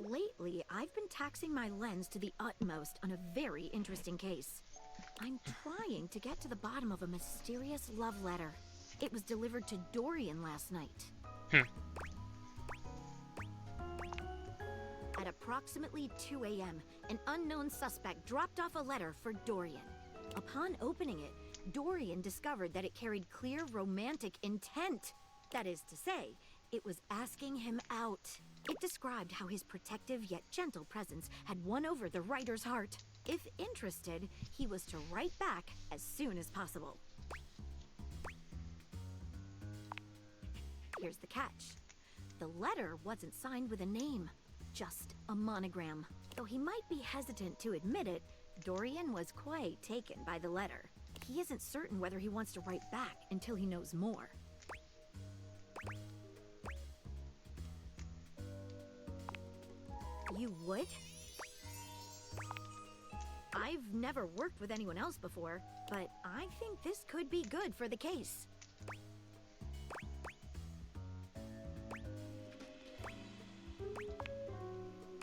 Lately, I've been taxing my lens to the utmost on a very interesting case. I'm trying to get to the bottom of a mysterious love letter. It was delivered to Dorian last night. At approximately 2 a.m., an unknown suspect dropped off a letter for Dorian. Upon opening it, Dorian discovered that it carried clear romantic intent. That is to say, it was asking him out. It described how his protective yet gentle presence had won over the writer's heart. If interested, he was to write back as soon as possible. Here's the catch. The letter wasn't signed with a name, just a monogram. Though he might be hesitant to admit it, Dorian was quite taken by the letter. He isn't certain whether he wants to write back until he knows more. You would? I've never worked with anyone else before, but I think this could be good for the case.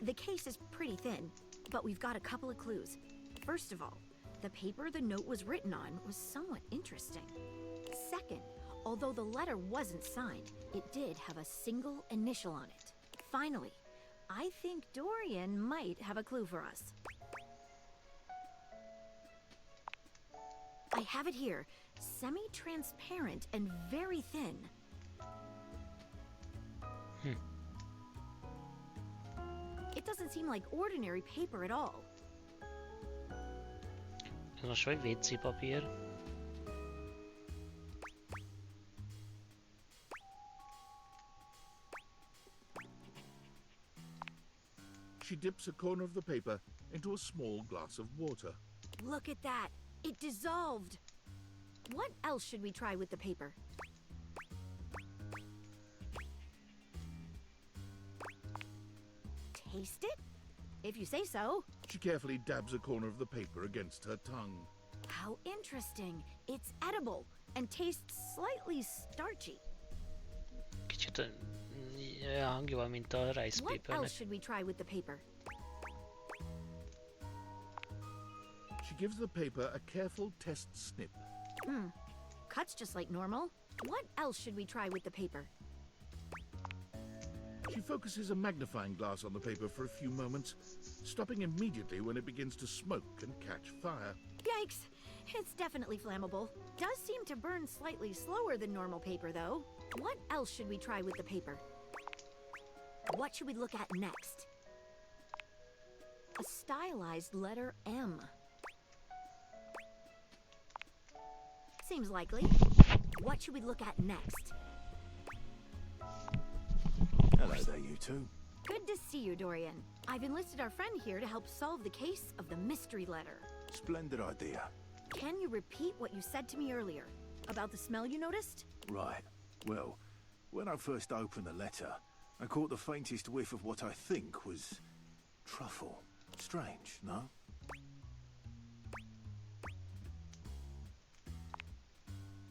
The case is pretty thin, but we've got a couple of clues. First of all, the paper the note was written on was somewhat interesting. Second, although the letter wasn't signed, it did have a single initial on it. Finally, I think Dorian might have a clue for us. I have it here. Semi-transparent and very thin. It doesn't seem like ordinary paper at all. Ez most vagy WC papír? She dips a corner of the paper into a small glass of water. Look at that. It dissolved. What else should we try with the paper? Taste it? If you say so. She carefully dabs a corner of the paper against her tongue. How interesting. It's edible and tastes slightly starchy. Kicsit olyan hangja van, mint a rice What papernek. else should we try with the paper? She gives the paper a careful test snip. Cuts just like normal. What else should we try with the paper? She focuses a magnifying glass on the paper for a few moments, stopping immediately when it begins to smoke and catch fire. Yikes! It's definitely flammable. Does seem to burn slightly slower than normal paper, though. What else should we try with the paper? What should we look at next? A stylized letter M. Seems likely. What should we look at next? Hello there, you two. Good to see you, Dorian. I've enlisted our friend here to help solve the case of the mystery letter. Splendid idea. Can you repeat what you said to me earlier? About the smell you noticed? Right. Well, when I first opened the letter, I caught the faintest whiff of what I think was truffle. Strange, no?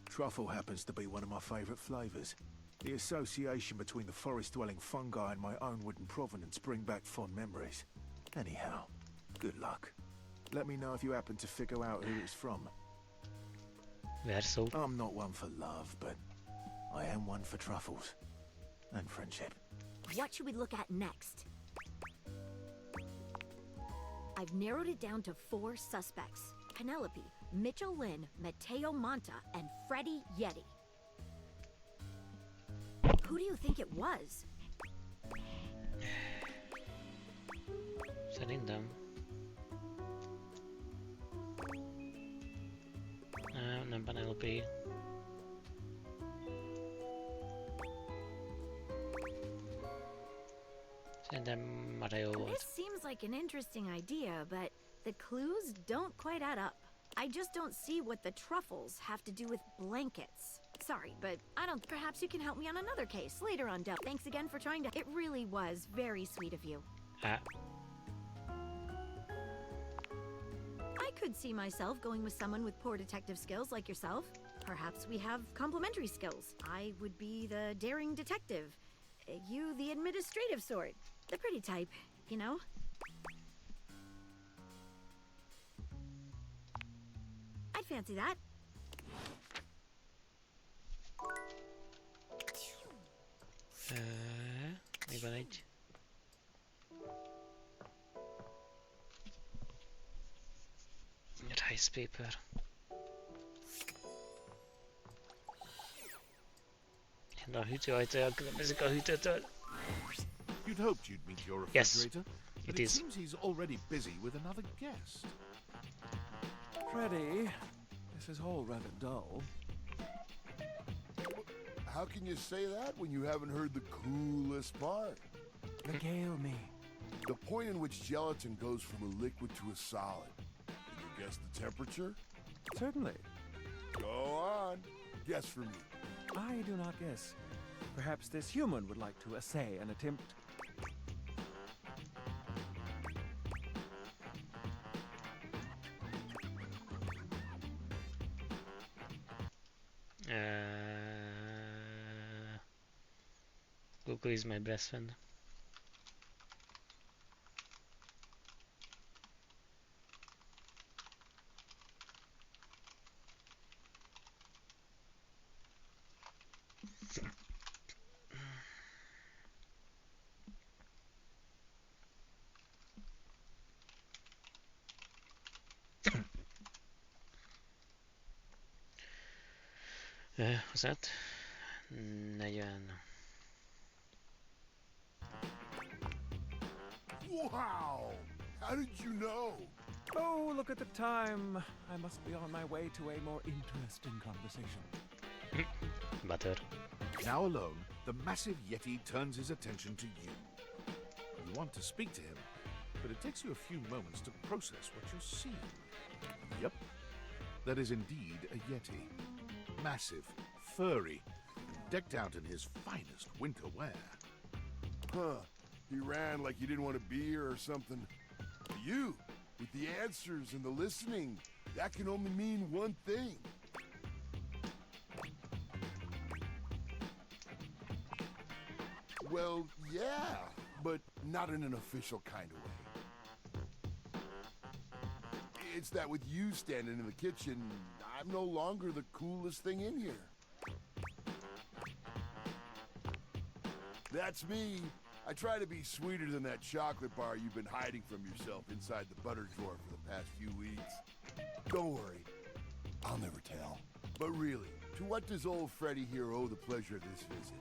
Truffle happens to be one of my favourite flavours. The association between the forest-dwelling fungi and my own wooden provenance bring back fond memories. Anyhow, good luck. Let me know if you happen to figure out who it's from. Verso. I'm not one for love, but I am one for truffles. And friendship. What should we look at next? I've narrowed it down to 4 suspects. Penelope, Mitchell Lynn, Matteo Monta, and Freddie Yeti. Who do you think it was? Szerintem. Nem Penelope. Szerintem Matteo This volt. seems like an interesting idea, but the clues don't quite add up. I just don't see what the truffles have to do with blankets. Sorry, but I don't. Perhaps you can help me on another case later on, Del. Thanks again for trying to. It really was very sweet of you. Ah, I could see myself going with someone with poor detective skills like yourself. Perhaps we have complementary skills. I would be the daring detective. You, the administrative sort. The pretty type, you know? I'd fancy that. még van egy. Rice paper. A hűtőajtaja különbözik a hűtőtől. You'd hoped you'd meet your Yes, refrigerator, but it it is. seems he's already busy with another guest. Freddy, this is all rather dull. How can you say that when you haven't heard the coolest part? Regale me. The point in which gelatin goes from a liquid to a solid. Can you guess the temperature? Certainly. Go on. Guess for me. I do not guess. Perhaps this human would like to essay an attempt. Google is my best friend. 25, 40. Wow! How did you know? Oh, look at the time. I must be on my way to a more interesting conversation. Butter. Now alone, the massive Yeti turns his attention to you. You want to speak to him, but it takes you a few moments to process what you're seeing. Yep, that is indeed a Yeti. Massive, furry, decked out in his finest winter wear. Huh. He ran like he didn't want to be here or something. You, with the answers and the listening, that can only mean one thing. Well, yeah, but not in an official kind of way. It's that with you standing in the kitchen, I'm no longer the coolest thing in here. That's me. I try to be sweeter than that chocolate bar you've been hiding from yourself inside the butter drawer for the past few weeks. Don't worry, I'll never tell. But really, to what does old Freddy here owe the pleasure of this visit?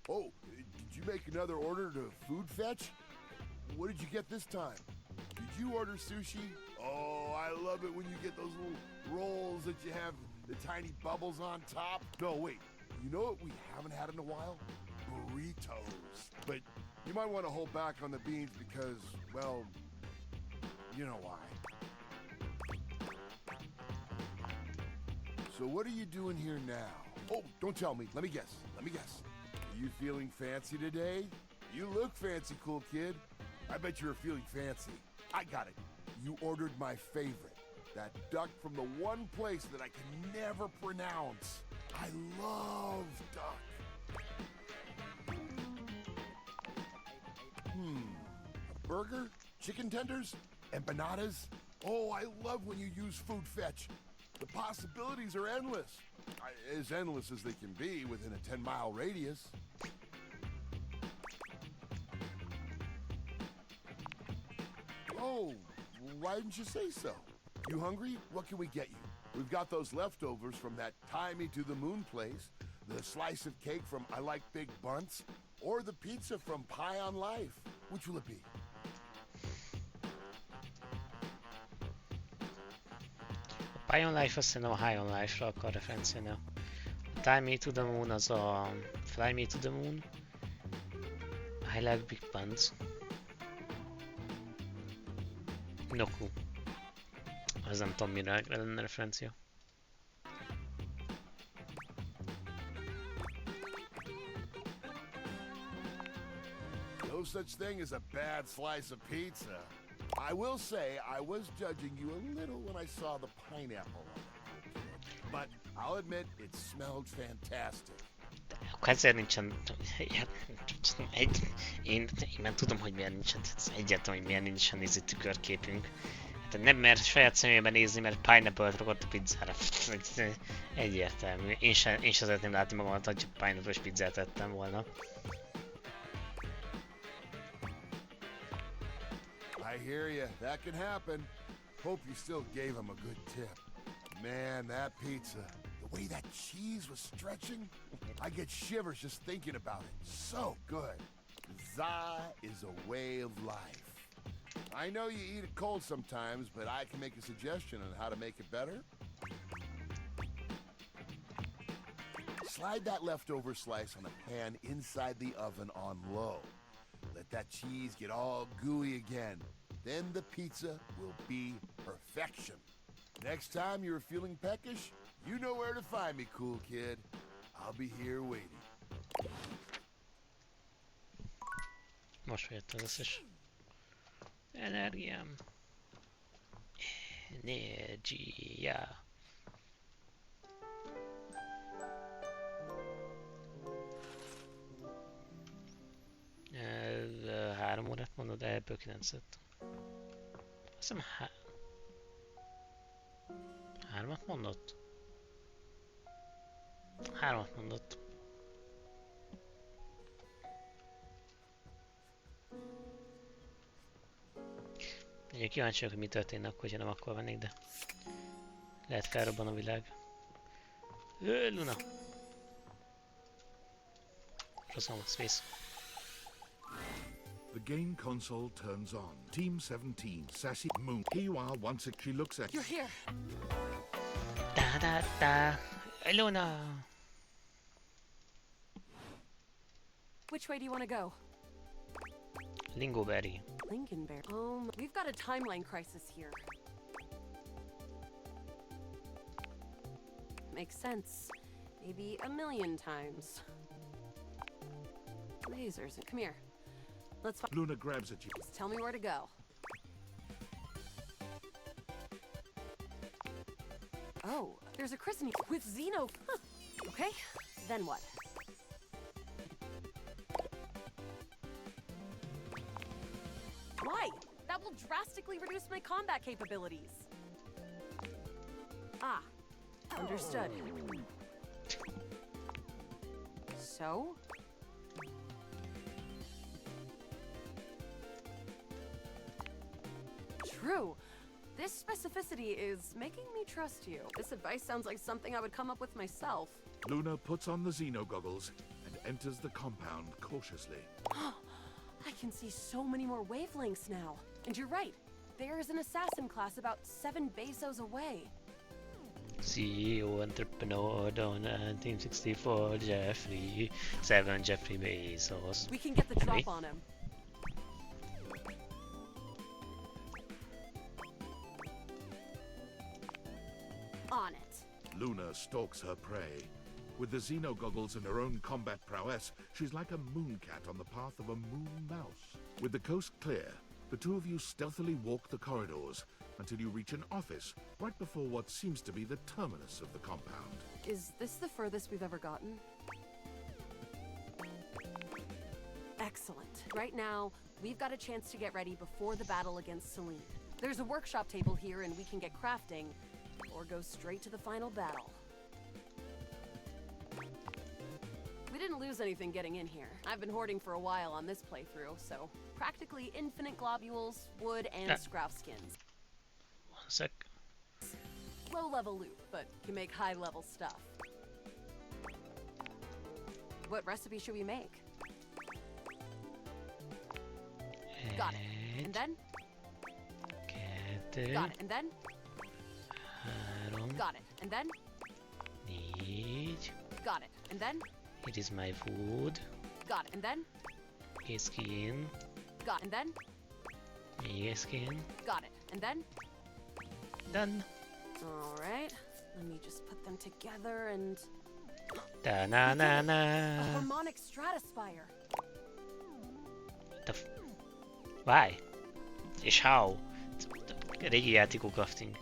Oh, did you make another order to food fetch? What did you get this time? Did you order sushi? Oh, I love it when you get those little rolls that you have the tiny bubbles on top. No, wait. You know what we haven't had in a while? Burritos. But you might want to hold back on the beans because, well, you know why. So what are you doing here now? Oh, don't tell me. Let me guess. Are you feeling fancy today? You look fancy, cool kid. I bet you were feeling fancy. I got it. You ordered my favorite. That duck from the one place that I can never pronounce. I love duck. A burger? Chicken tenders? Empanadas? Oh, I love when you use food fetch. The possibilities are endless. As endless as they can be within a 10-mile radius. Oh, why didn't you say so? You hungry? What can we get you? We've got those leftovers from that Tie Me to the Moon place, the slice of cake from I Like Big Bunts, or the pizza from Pie on Life. Which will it be? Pie on Life azt hiszem a High on Life-ra akar referenciálni. A Tie Me to the Moon az a Fly Me to the Moon. I Like Big Buns. Noku. Az nem tudom mire lenne referencia. No such thing as a bad slice of pizza. I will say I was judging you a little when I saw the pineapple on it. But I'll admit it smelled fantastic. Akkor ezért nincsen... Én már tudom, hogy miért nincsen. Ez egyáltalán, hogy miért nincsen nézi tükörképünk. Hát nem mert saját személyben nézni, mert pineapple-t rakott a pizzára. Egyértelmű. Én sem szeretném látni magamat, hogy pineapple-os pizzát ettem volna. I hear you. That can happen. Hope you still gave him a good tip. Man, that pizza. The way that cheese was stretching, I get shivers just thinking about it. So good. Za is a way of life. I know you eat it cold sometimes, but I can make a suggestion on how to make it better. Slide that leftover slice on a pan inside the oven on low. Let that cheese get all gooey again. Then the pizza will be perfection. Next time you're feeling peckish, you know where to find me, cool kid. I'll be here waiting. Most jött az összes energiám. Energia. Ez 3 órát mondod, ebből 9-et. Azt hiszem 3-at mondott? 3-at mondott. Ugye kíváncsi vagyok, hogy mi történne akkor, hogyha nem akkor vennék, de lehet felrobban a világ. Luna! Rosszom, space. The game console turns on. Team 17, Sassy Moon. Here you are once again. She looks at You're here. Da da da! Luna! Which way do you want to go? Lingoberry. Lincolnberry. We've got a timeline crisis here. Makes sense. Maybe a million times. Lasers. Come here. Let's find. Luna grabs at you. Just tell me where to go. Oh, there's a christening with Xeno. Huh. Okay, then what? Why? That will drastically reduce my combat capabilities. Ah, understood. So? True. This specificity is making me trust you. This advice sounds like something I would come up with myself. Luna puts on the Xeno goggles and enters the compound cautiously. I can see so many more wavelengths now. And you're right. There is an assassin class about 7 bezos away. CEO entrepreneur on Team 64 Jeffrey 7 Jeffrey Bezos. We can get the drop on him. On it. Luna stalks her prey. With the Xeno goggles and her own combat prowess, she's like a moon cat on the path of a moon mouse. With the coast clear, the two of you stealthily walk the corridors until you reach an office right before what seems to be the terminus of the compound. Is this the furthest we've ever gotten? Excellent. Right now, we've got a chance to get ready before the battle against Celine. There's a workshop table here and we can get crafting, or go straight to the final battle. We didn't lose anything getting in here. I've been hoarding for a while on this playthrough, so practically infinite globules, wood, and scrap skins. 1 sec. Low-level loot, but can make high-level stuff. What recipe should we make? Got it. And then? Got it. And then? Got it. And then? Need. Got it. And then? It is my food. Got it. And then? Skin. Got it. And then? Skin. Got it. And then? Done. Alright. Let me just put them together and... Da na na A na. harmonic stratospire. Why? És how? Régi játékok crafting.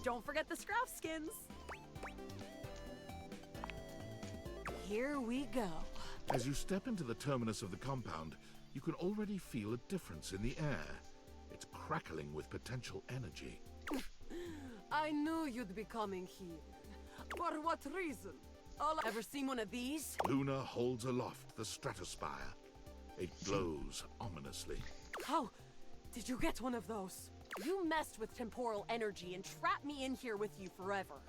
Don't forget the scrap skins. Here we go. As you step into the terminus of the compound, you can already feel a difference in the air. It's crackling with potential energy. I knew you'd be coming here. For what reason? Ever seen one of these? Luna holds aloft the stratospire. It glows ominously. How did you get one of those? You messed with temporal energy and trapped me in here with you forever.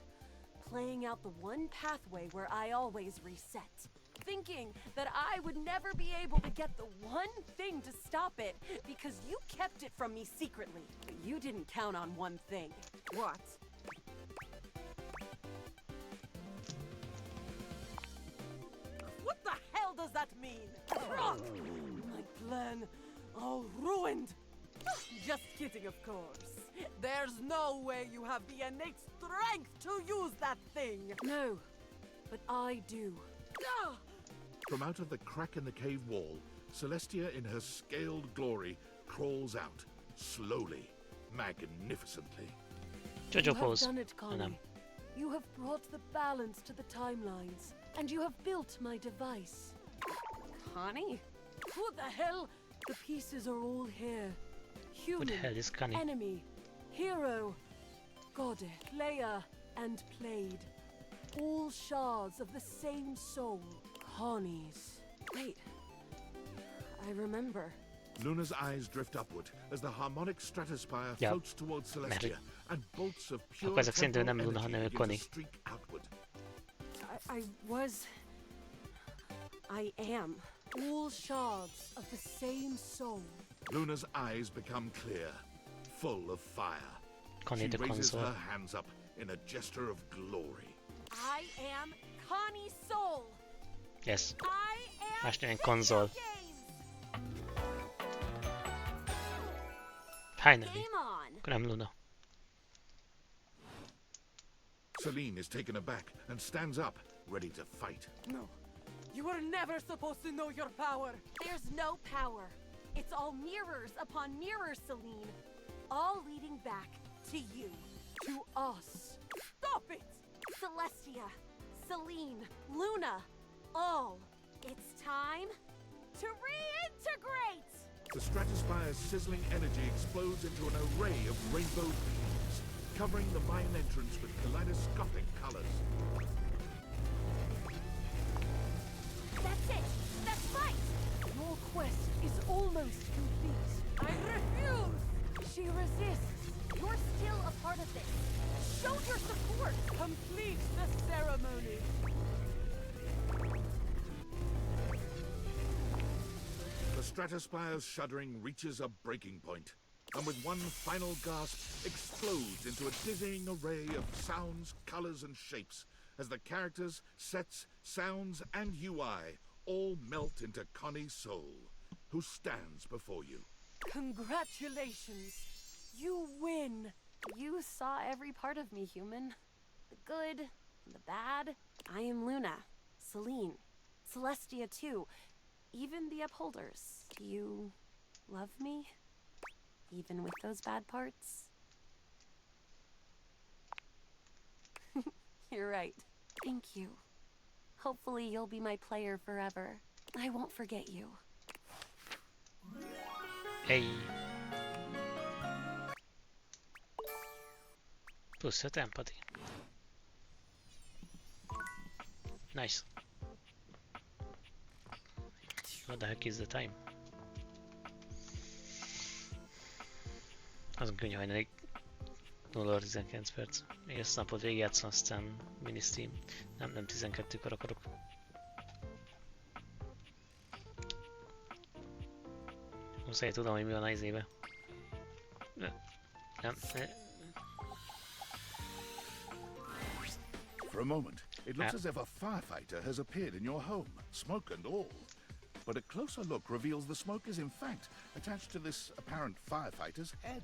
Playing out the one pathway where I always reset. Thinking that I would never be able to get the one thing to stop it because you kept it from me secretly. But you didn't count on one thing. What? What the hell does that mean? Rock! My plan all ruined. Just kidding, of course. There's no way you have the innate strength to use that thing. No, but I do. Ah! From out of the crack in the cave wall, Celestia in her scaled glory crawls out, slowly, magnificently. Jojo You have pose. done it, Connie. You have brought the balance to the timelines, and you have built my device. Connie? Who the hell? The pieces are all here. Who Human, the hell is Connie? enemy, hero, goddess, player, and played. All shards of the same soul. Connie's. Wait, I remember. Luna's eyes drift upward as the harmonic stratospire Ja, floats towards Celestia, and bolts of pure Akkor ezek szerint ő nem temporal Luna, hanem ő energy Connie. begin to streak outward. I am. All shards of the same soul. Luna's eyes become clear, full of fire. Connie She the raises console. her hands up in a gesture of glory. I am Connie Soul. Yes. I am Más néven video konzol. games. Finally. Game on. Akkor nem Luna. Celine is taken aback and stands up, ready to fight. No. You were never supposed to know your power. There's no power. It's all mirrors upon mirrors, Celine. All leading back to you. To us. Stop it! Celestia, Celine, Luna, all. It's time to reintegrate! The stratospire's sizzling energy explodes into an array of rainbow beams, covering the mine entrance with kaleidoscopic colors. That's it! That's right! Your quest is almost complete. I refuse! She resists. You're still a part of this. Show your support! Complete the ceremony! The stratospire's shuddering reaches a breaking point, and with one final gasp, explodes into a dizzying array of sounds, colors, and shapes, as the characters, sets, sounds, and UI all melt into Connie Soul, who stands before you. Congratulations! You win! You saw every part of me, human. The good, the bad. I am Luna, Celine, Celestia too, even the Upholders. Do you love me? Even with those bad parts? You're right. Thank you. Hopefully you'll be my player forever. I won't forget you. Hey. Plusz 5 empathy. Nice. What the heck is the time? Azon könnyű hajnalig 0-19 perc. Még ezt a napot végigjátszom, aztán mini-stream. Nem 12-kor akarok. Muszáj tudom, hogy mi van a izébe. Nem. For a moment, it looks as if a firefighter has appeared in your home, smoke and all. But a closer look reveals the smoke is in fact attached to this apparent firefighter's head.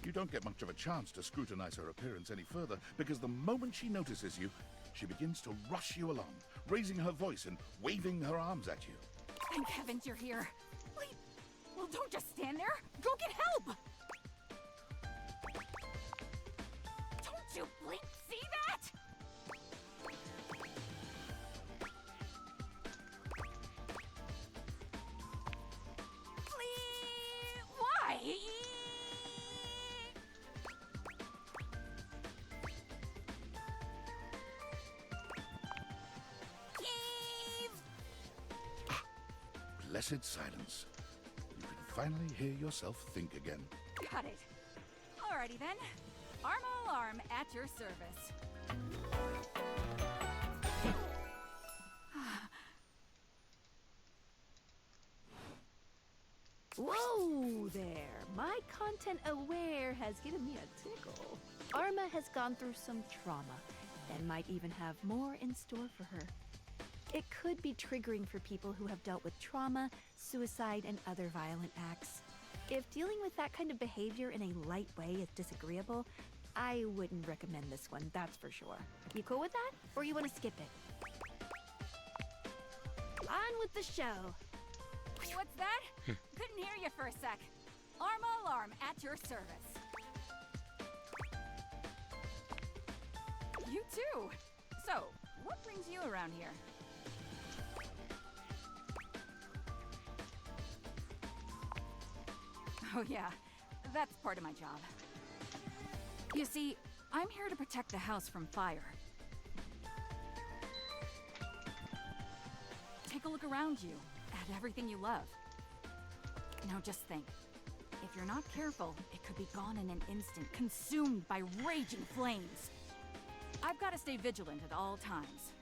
You don't get much of a chance to scrutinize her appearance any further, because the moment she notices you, she begins to rush you along, raising her voice and waving her arms at you. Thank heavens you're here. Wait, well don't just stand there. Go get help! Don't you blink, see that? Please, why? Blessed silence. You can finally hear yourself think again. Got it. Alrighty then. Arm alarm at your service. Whoa there! My content aware has given me a tickle. Arma has gone through some trauma and might even have more in store for her. It could be triggering for people who have dealt with trauma, suicide, and other violent acts. If dealing with that kind of behavior in a light way is disagreeable, I wouldn't recommend this one, that's for sure. You cool with that? Or you want to skip it? On with the show! What's that? Couldn't hear you for a sec. Arm alarm at your service. You too. So, what brings you around here? Oh yeah, that's part of my job. You see, I'm here to protect the house from fire. Take a look around you, at everything you love. Now just think. If you're not careful, it could be gone in an instant, consumed by raging flames. I've got to stay vigilant at all times.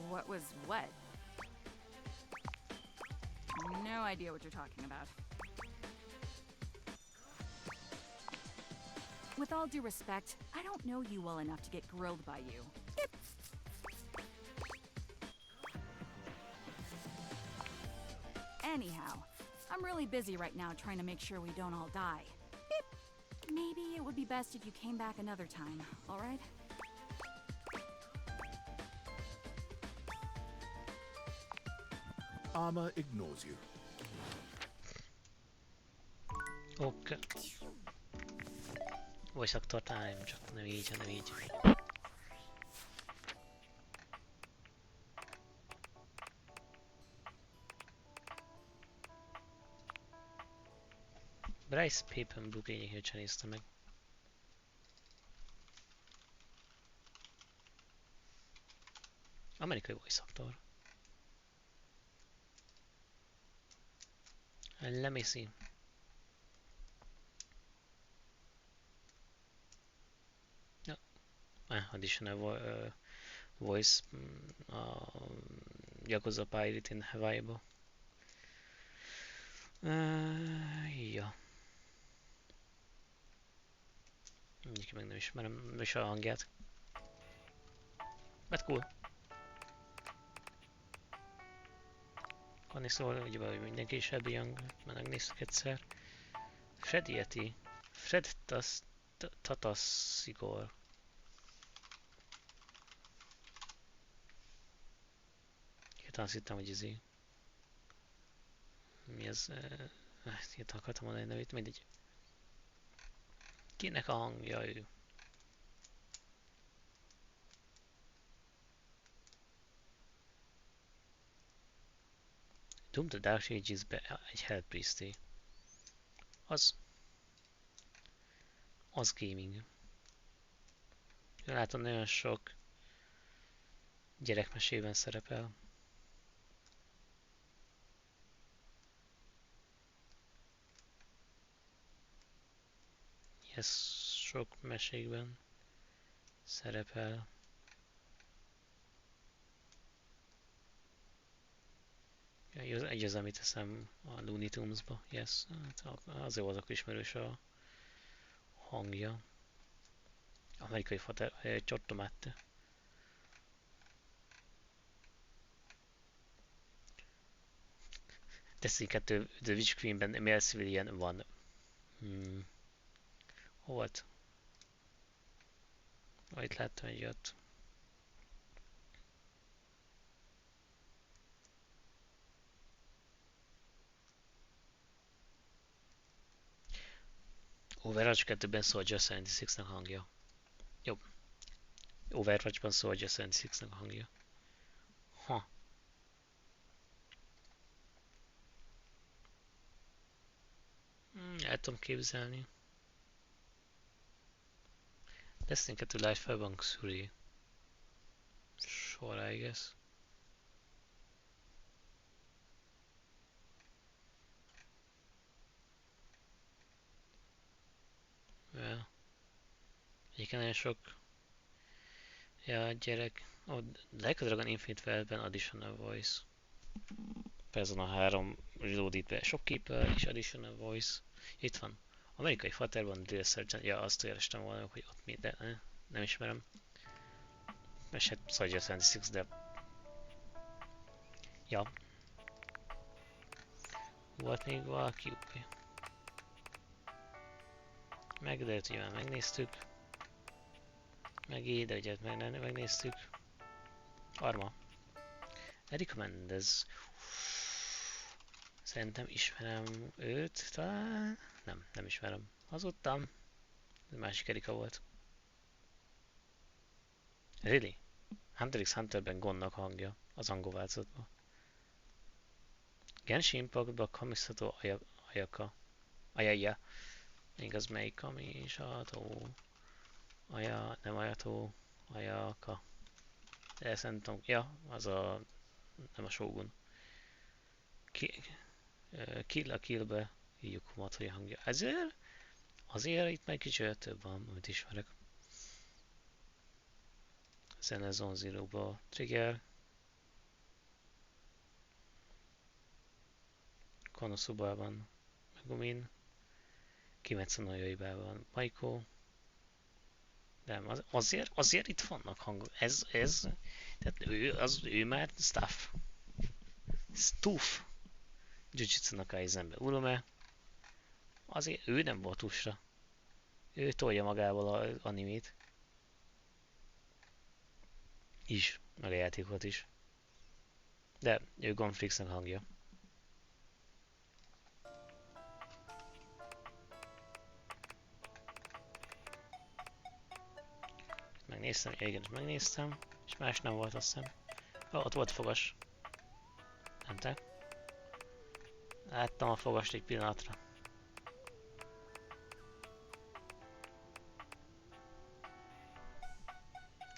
What was what? No idea what you're talking about. With all due respect, I don't know you well enough to get grilled by you. Anyhow, I'm really busy right now trying to make sure we don't all die. Maybe it would be best if you came back another time, alright? Armor ignores you. Oké. Voice actor time, csak nem így, hanem így. Bryce Papenbrook egyébként sem nézte meg. Amerikai voice actor. Let me see. Ja. Additional voice a Yakuza Pirate in Hawaii-ba. Ja. Mindjárt meg nem ismerem is a hangját. But cool. Van is szól, hogy mindenki is Abby Young, mert megnéztük egyszer. Fred Yeti. Fred Tatassigor. Hirtelen azt hittem, hogy izé. Mi ez? Hirtelen akartam mondani nevét, mindegy. Kinek a hangja ő? Doom the Dark Ages-be egy Hellpriesté. Az gaming. Látom, nagyon sok gyerekmesében szerepel. Ez sok mesékben szerepel. Ja, egy az, amit teszem a Looney Tunes-ba. Yes, azért voltak ismerős a hangja. Amerikai fater, Csottomátte. Destiny 2 The Witch Queen-ben Male Civilian van. Hol volt? Itt láttam egy olyat. Overwatch 2-ben Soldier 76-nek hangja. Jó. Overwatch-ban Soldier 76-nek hangja. Ha. El tudom képzelni. Destiny 2 Live Fairbank Surrey. Sure, I guess. Ja. Egyébként nagyon sok gyerek. Like a Dragon Infinite Wealth-ben Additional Voice. Persona 3 Reloaded-ben Shopkeeper és Additional Voice. Itt van. Amerikai Faterban Drill Sergeant. Ja, azt kerestem volna, hogy ott mi, de nem ismerem. És hát Soldier 76, de... Ja. Volt még valaki, uppi. Meg, de ugye már megnéztük. Meg de ugye megnéztük. Arma. Erika Mendez. Szerintem ismerem őt, talán... Nem ismerem. Hazudtam. Ez másik Erika volt. Really? Hunter x Hunterben Gonnak hangja, az angol változatban. Genshin Impactban Kamisato Ayaka. Ayaya. Igaz, melyik Kamisato? Nem Ayato. Hajaka. Ezt nem tudom. Ja, az a... nem a Shogun. Kill a Killbe hívjuk Komatsu hangja. Azért itt meg kicsit több van, amit ismerek. Zene Zone Zero-ba Trigger. Konosubában Megumin. Kimetsu no Yaibában Maiko. Nem, azért itt vannak hangok. Tehát ő már Stuff. Jujutsu no Kaisenbe Urume. Azért ő nem volt usra. Ő tolja magával az animét. Is, meg a játékot is. De ő Gonflixnek hangja. Megnéztem, igen, megnéztem. És más nem volt, azt hiszem. Ott volt fogas. Nem te? Láttam a fogast egy pillanatra.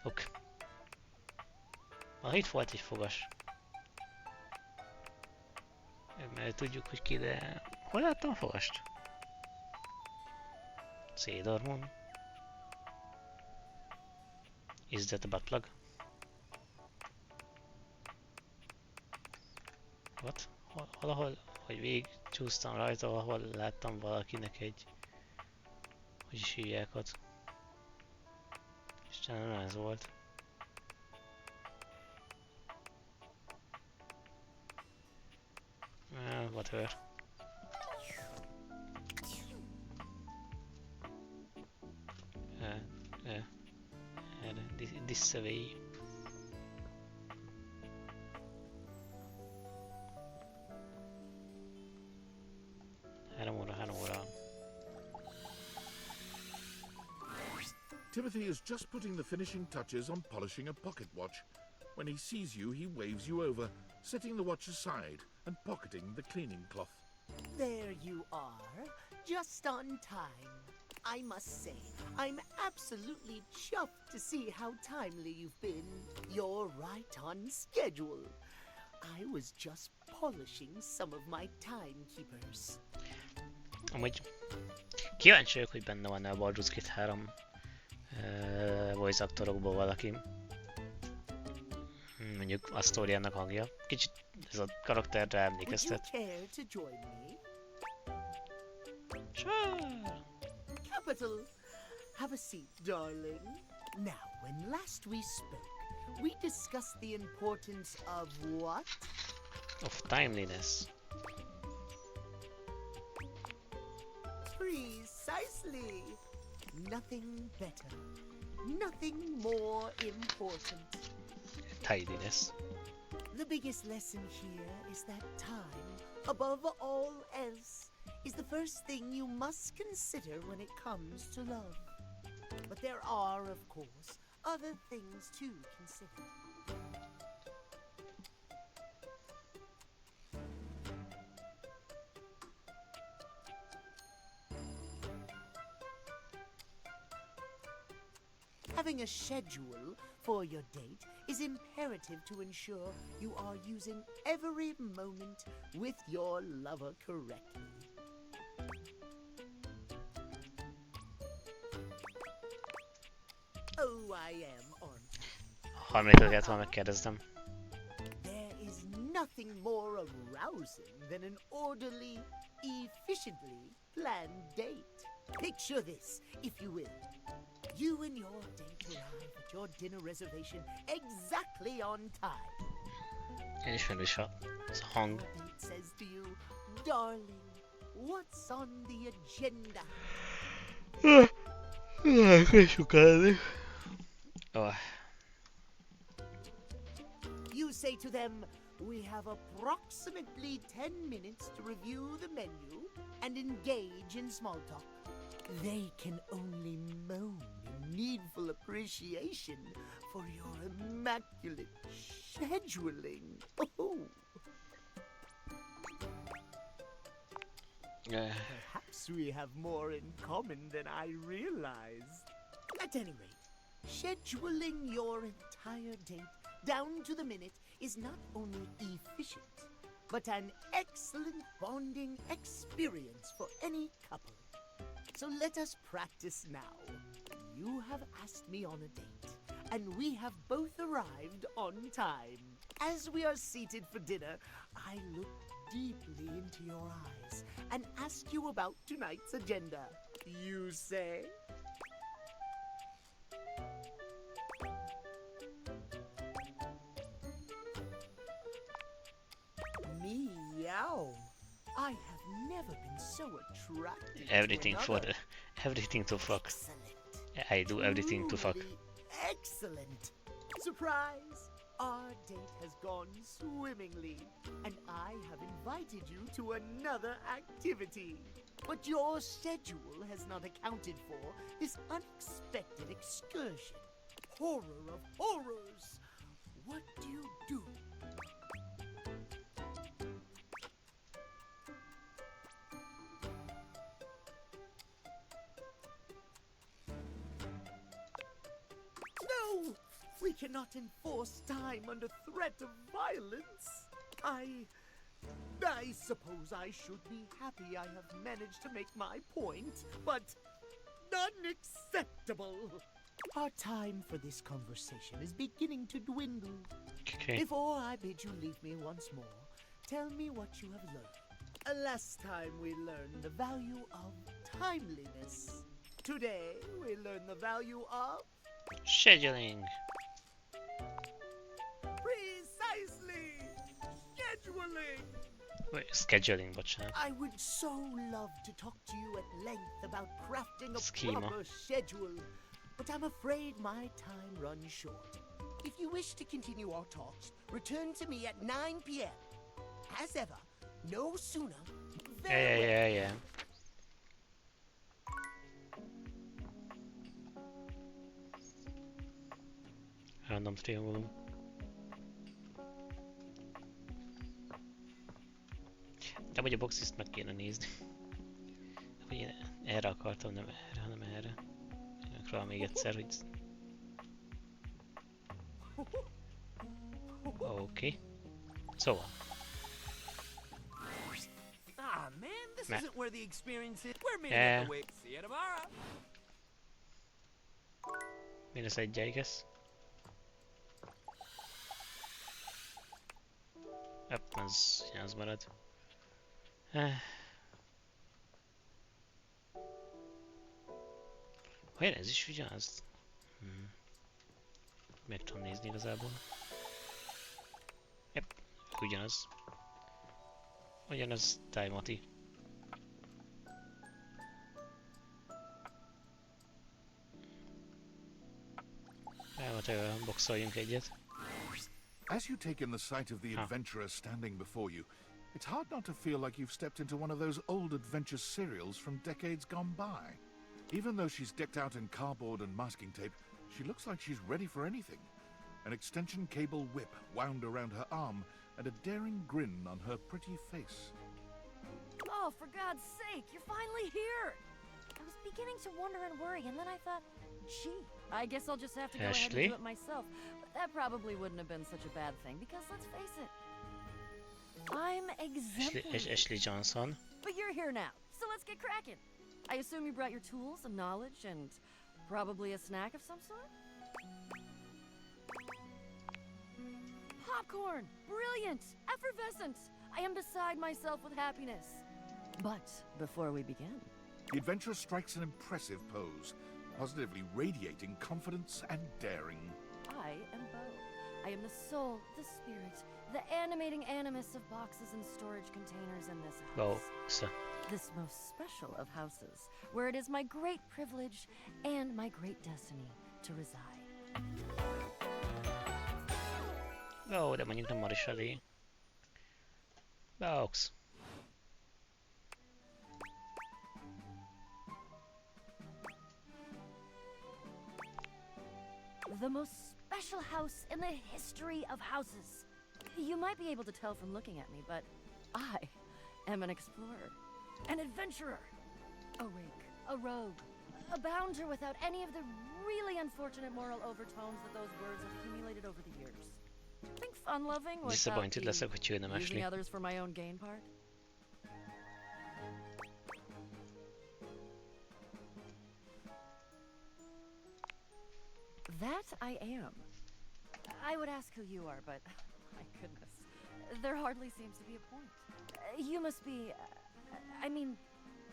Ok. Itt volt egy fogas. Mert tudjuk, hogy ki, de... Hol láttam a fogast? Szédarmon. Is that a butt plug? What? Valahol, hogy végigcsúsztam rajta, valahol láttam valakinek egy... Hogy is hívják ott? Istenem, nem ez volt. Whatever. This way. Három óra. Timothy is just putting the finishing touches on polishing a pocket watch. When he sees you, he waves you over, setting the watch aside and pocketing the cleaning cloth. There you are, just on time. I must say, I'm absolutely chuffed to see how timely you've been. You're right on schedule. I was just polishing some of my timekeepers. Amúgy kíváncsi vagyok, hogy benne van-e a Baldur's Gate 3 voice actorokból valaki. Mondjuk a sztóriának hangja. Kicsit ez a karakterre emlékeztet. Sure. Capital. Have a seat, darling. Now, when last we spoke, we discussed the importance of what? Of timeliness. Precisely. Nothing better. Nothing more important. Tidiness. The biggest lesson here is that time, above all else, is the first thing you must consider when it comes to love. But there are, of course, other things to consider. Having a schedule for your date is imperative to ensure you are using every moment with your lover correctly. Oh, I am on. Harmadikát van megkérdeztem. There is nothing more arousing than an orderly, efficiently planned date. Picture this, if you will. You and your date arrive at your dinner reservation exactly on time. Én ismerem is a hang. Your date says to you, darling, what's on the agenda? You say to them, we have approximately 10 minutes to review the menu and engage in small talk. They can only moan in needful appreciation for your immaculate scheduling. Oh. Perhaps we have more in common than I realized. At any rate, Scheduling your entire date down to the minute is not only efficient, but an excellent bonding experience for any couple. So let us practice now. You have asked me on a date, and we have both arrived on time. As we are seated for dinner, I look deeply into your eyes and ask you about tonight's agenda. You say? Meow. I have never been so attracted Everything to for another. everything to fuck. Excellent. I do everything to fuck. Truly excellent. Surprise! Our date has gone swimmingly, and I have invited you to another activity. But your schedule has not accounted for this unexpected excursion. Horror of horrors! What do you do? No! We cannot enforce time under threat of violence. I suppose I should be happy I have managed to make my point, but unacceptable. Our time for this conversation is beginning to dwindle. Okay. Before I bid you leave me once more, tell me what you have learned. Last time we learned the value of timeliness. Today we learn the value of Scheduling. precisely scheduling. Wait, scheduling, bocsánat. I would so love to talk to you at length about crafting a Schema. proper schedule, but I'm afraid my time runs short. If you wish to continue our talks, return to me at 9 p.m. As ever, no sooner. Yeah. Random triangulum. De vagy a boxist meg kéne nézni. Vagy én erre akartam, nem erre, hanem erre. Jönök rá még egyszer, hogy... Oké. Szóval. Ah, man, this Meh. isn't where the experience is. We're meeting Yeah. at the wake. See you tomorrow. Mínusz egy, I guess. Yep, az marad. Olyan ez is ugyanaz? Meg tudom nézni igazából. Yep, ugyanaz. Ugyanaz Timothy. Boxoljunk egyet. As you take in the sight of the adventurer standing before you, it's hard not to feel like you've stepped into one of those old adventure serials from decades gone by. Even though she's decked out in cardboard and masking tape, she looks like she's ready for anything. An extension cable whip wound around her arm and a daring grin on her pretty face. Oh, for God's sake, you're finally here! I was beginning to wonder and worry, and then I thought, gee, I guess I'll just have to go ahead Ashley? and do it myself. But that probably wouldn't have been such a bad thing, because let's face it, I'm exemplary. Ashley Johnson. But you're here now, so let's get cracking. I assume you brought your tools and knowledge and probably a snack of some sort? Popcorn! Brilliant! Effervescent! I am beside myself with happiness. But before we begin... The adventurer strikes an impressive pose, positively radiating confidence and daring. I am Bo. I am the soul, the spirit, the animating animus of boxes and storage containers in this house. Boxa. This most special of houses, where it is my great privilege and my great destiny to reside. Ó, de mondjuk nem Maris elé. Box. The most special house in the history of houses. You might be able to tell from looking at me, but I am an explorer, an adventurer, a rake, a rogue, A bounder without any of the really unfortunate moral overtones that those words have accumulated over the years. Think fun-loving without Disappointed leszek, hogy jönne the using Ashley. others for my own gain part? That I am. I would ask who you are, but my goodness, there hardly seems to be a point. You must be. I mean,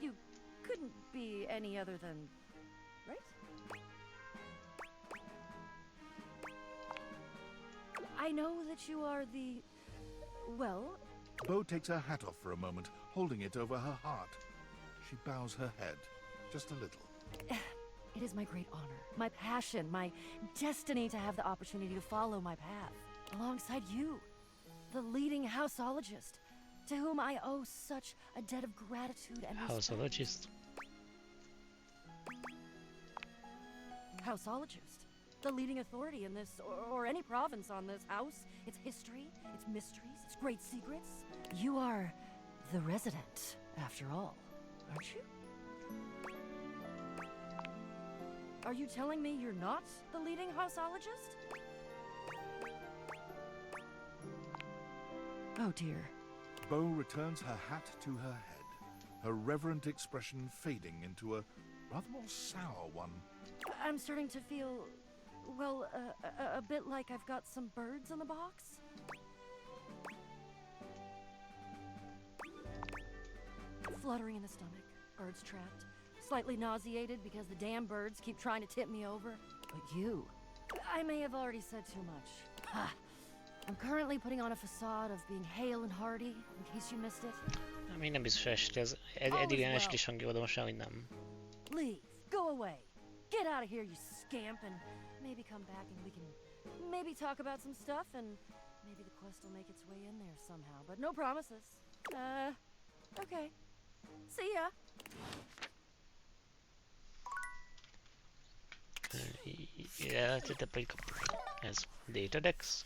you couldn't be any other than, right? I know that you are the. Well. Bo takes her hat off for a moment, holding it over her heart. She bows her head, just a little. It is my great honor, my passion, my destiny to have the opportunity to follow my path alongside you, the leading houseologist, to whom I owe such a debt of gratitude and respect. Houseologist. Houseologist, the leading authority in this, or any province on this house, its history, its mysteries, its great secrets. You are the resident, after all, aren't you? Are you telling me you're not the leading houseologist? Oh dear. Bo returns her hat to her head, her reverent expression fading into a rather more sour one. I'm starting to feel, well, a bit like I've got some birds in the box. Fluttering in the stomach, birds trapped. Slightly nauseated because the damn birds keep trying to tip me over. But you, I may have already said too much. Ha! I'm currently putting on a facade of being hale and hearty, in case you missed it. Ami nem biztos Ashley, az eddig olyan Ashley hangja volt, most hogy nem. Leave, go away. Get out of here, you scamp, and maybe come back and we can maybe talk about some stuff, and maybe the quest will make its way in there somehow, but no promises. Okay. See ya. Jelentetett egy kaput. Ez Datadex.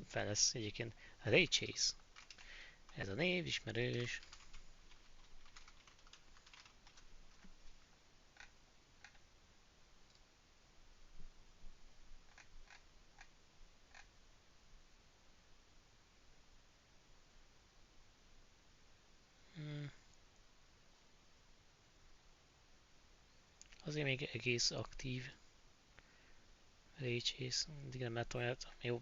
Fel lesz egyébként Ray Chase. Ez a név ismerős. Azért még egész aktív. Ray Chase, mindig nem láttam olyat. Jó,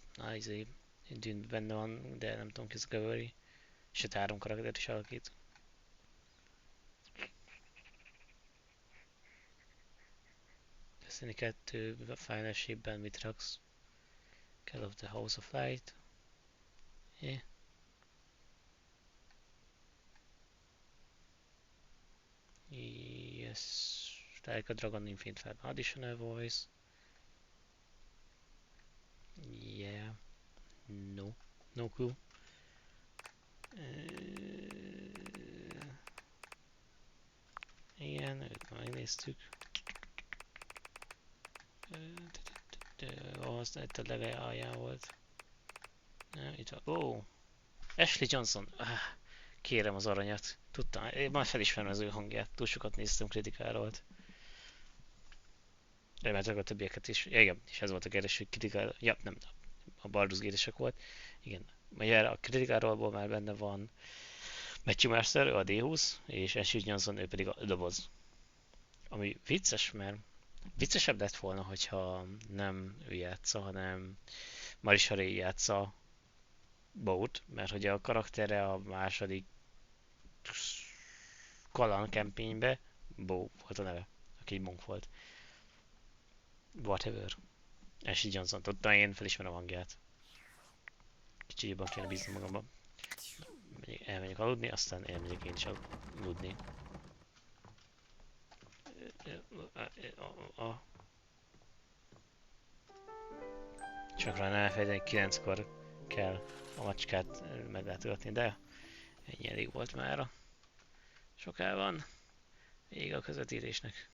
Dűn benne van, de nem tudom ki Discovery. Sőt, 3 karaktert is alakít. Destiny 2, Final Shape-ben mit raksz? Call of the House of Light. Yes. Like a Dragon Infinite Fire Additional Voice. Yeah. No clue. Igen, őt megnéztük. Az itt a legelő alján volt. Itt van. Ashley Johnson. Kérem az aranyat. Tudtam, már felismerem az ő hangját. Túl sokat néztem kritikáról. Reméltek a többieket is. Ja, igen, és ez volt a kérdés, hogy kritikáról. Ja, nem, a Baldur's Gate-esek volt. Igen, ugye a kritikáról már benne van Matthew Mercer, ő a D20, és Ashley Johnson, ő pedig a doboz. Ami vicces, mert viccesebb lett volna, hogyha nem ő játsza, hanem Marisha Ray játsza Bo-t, mert hogy a karaktere a második Kalan campaignbe Bo volt a neve, aki monk volt. Whatever. Ashley Johnson, tudtam, én felismerem a hangját. Kicsit jobban kéne bízni magamban. Elmegyek aludni, aztán elmegyek én is aludni. Csak rá nem elfelejteni, 9-kor kell a macskát meglátogatni, de ennyi elég volt mára. Soká van. Vége a közvetítésnek.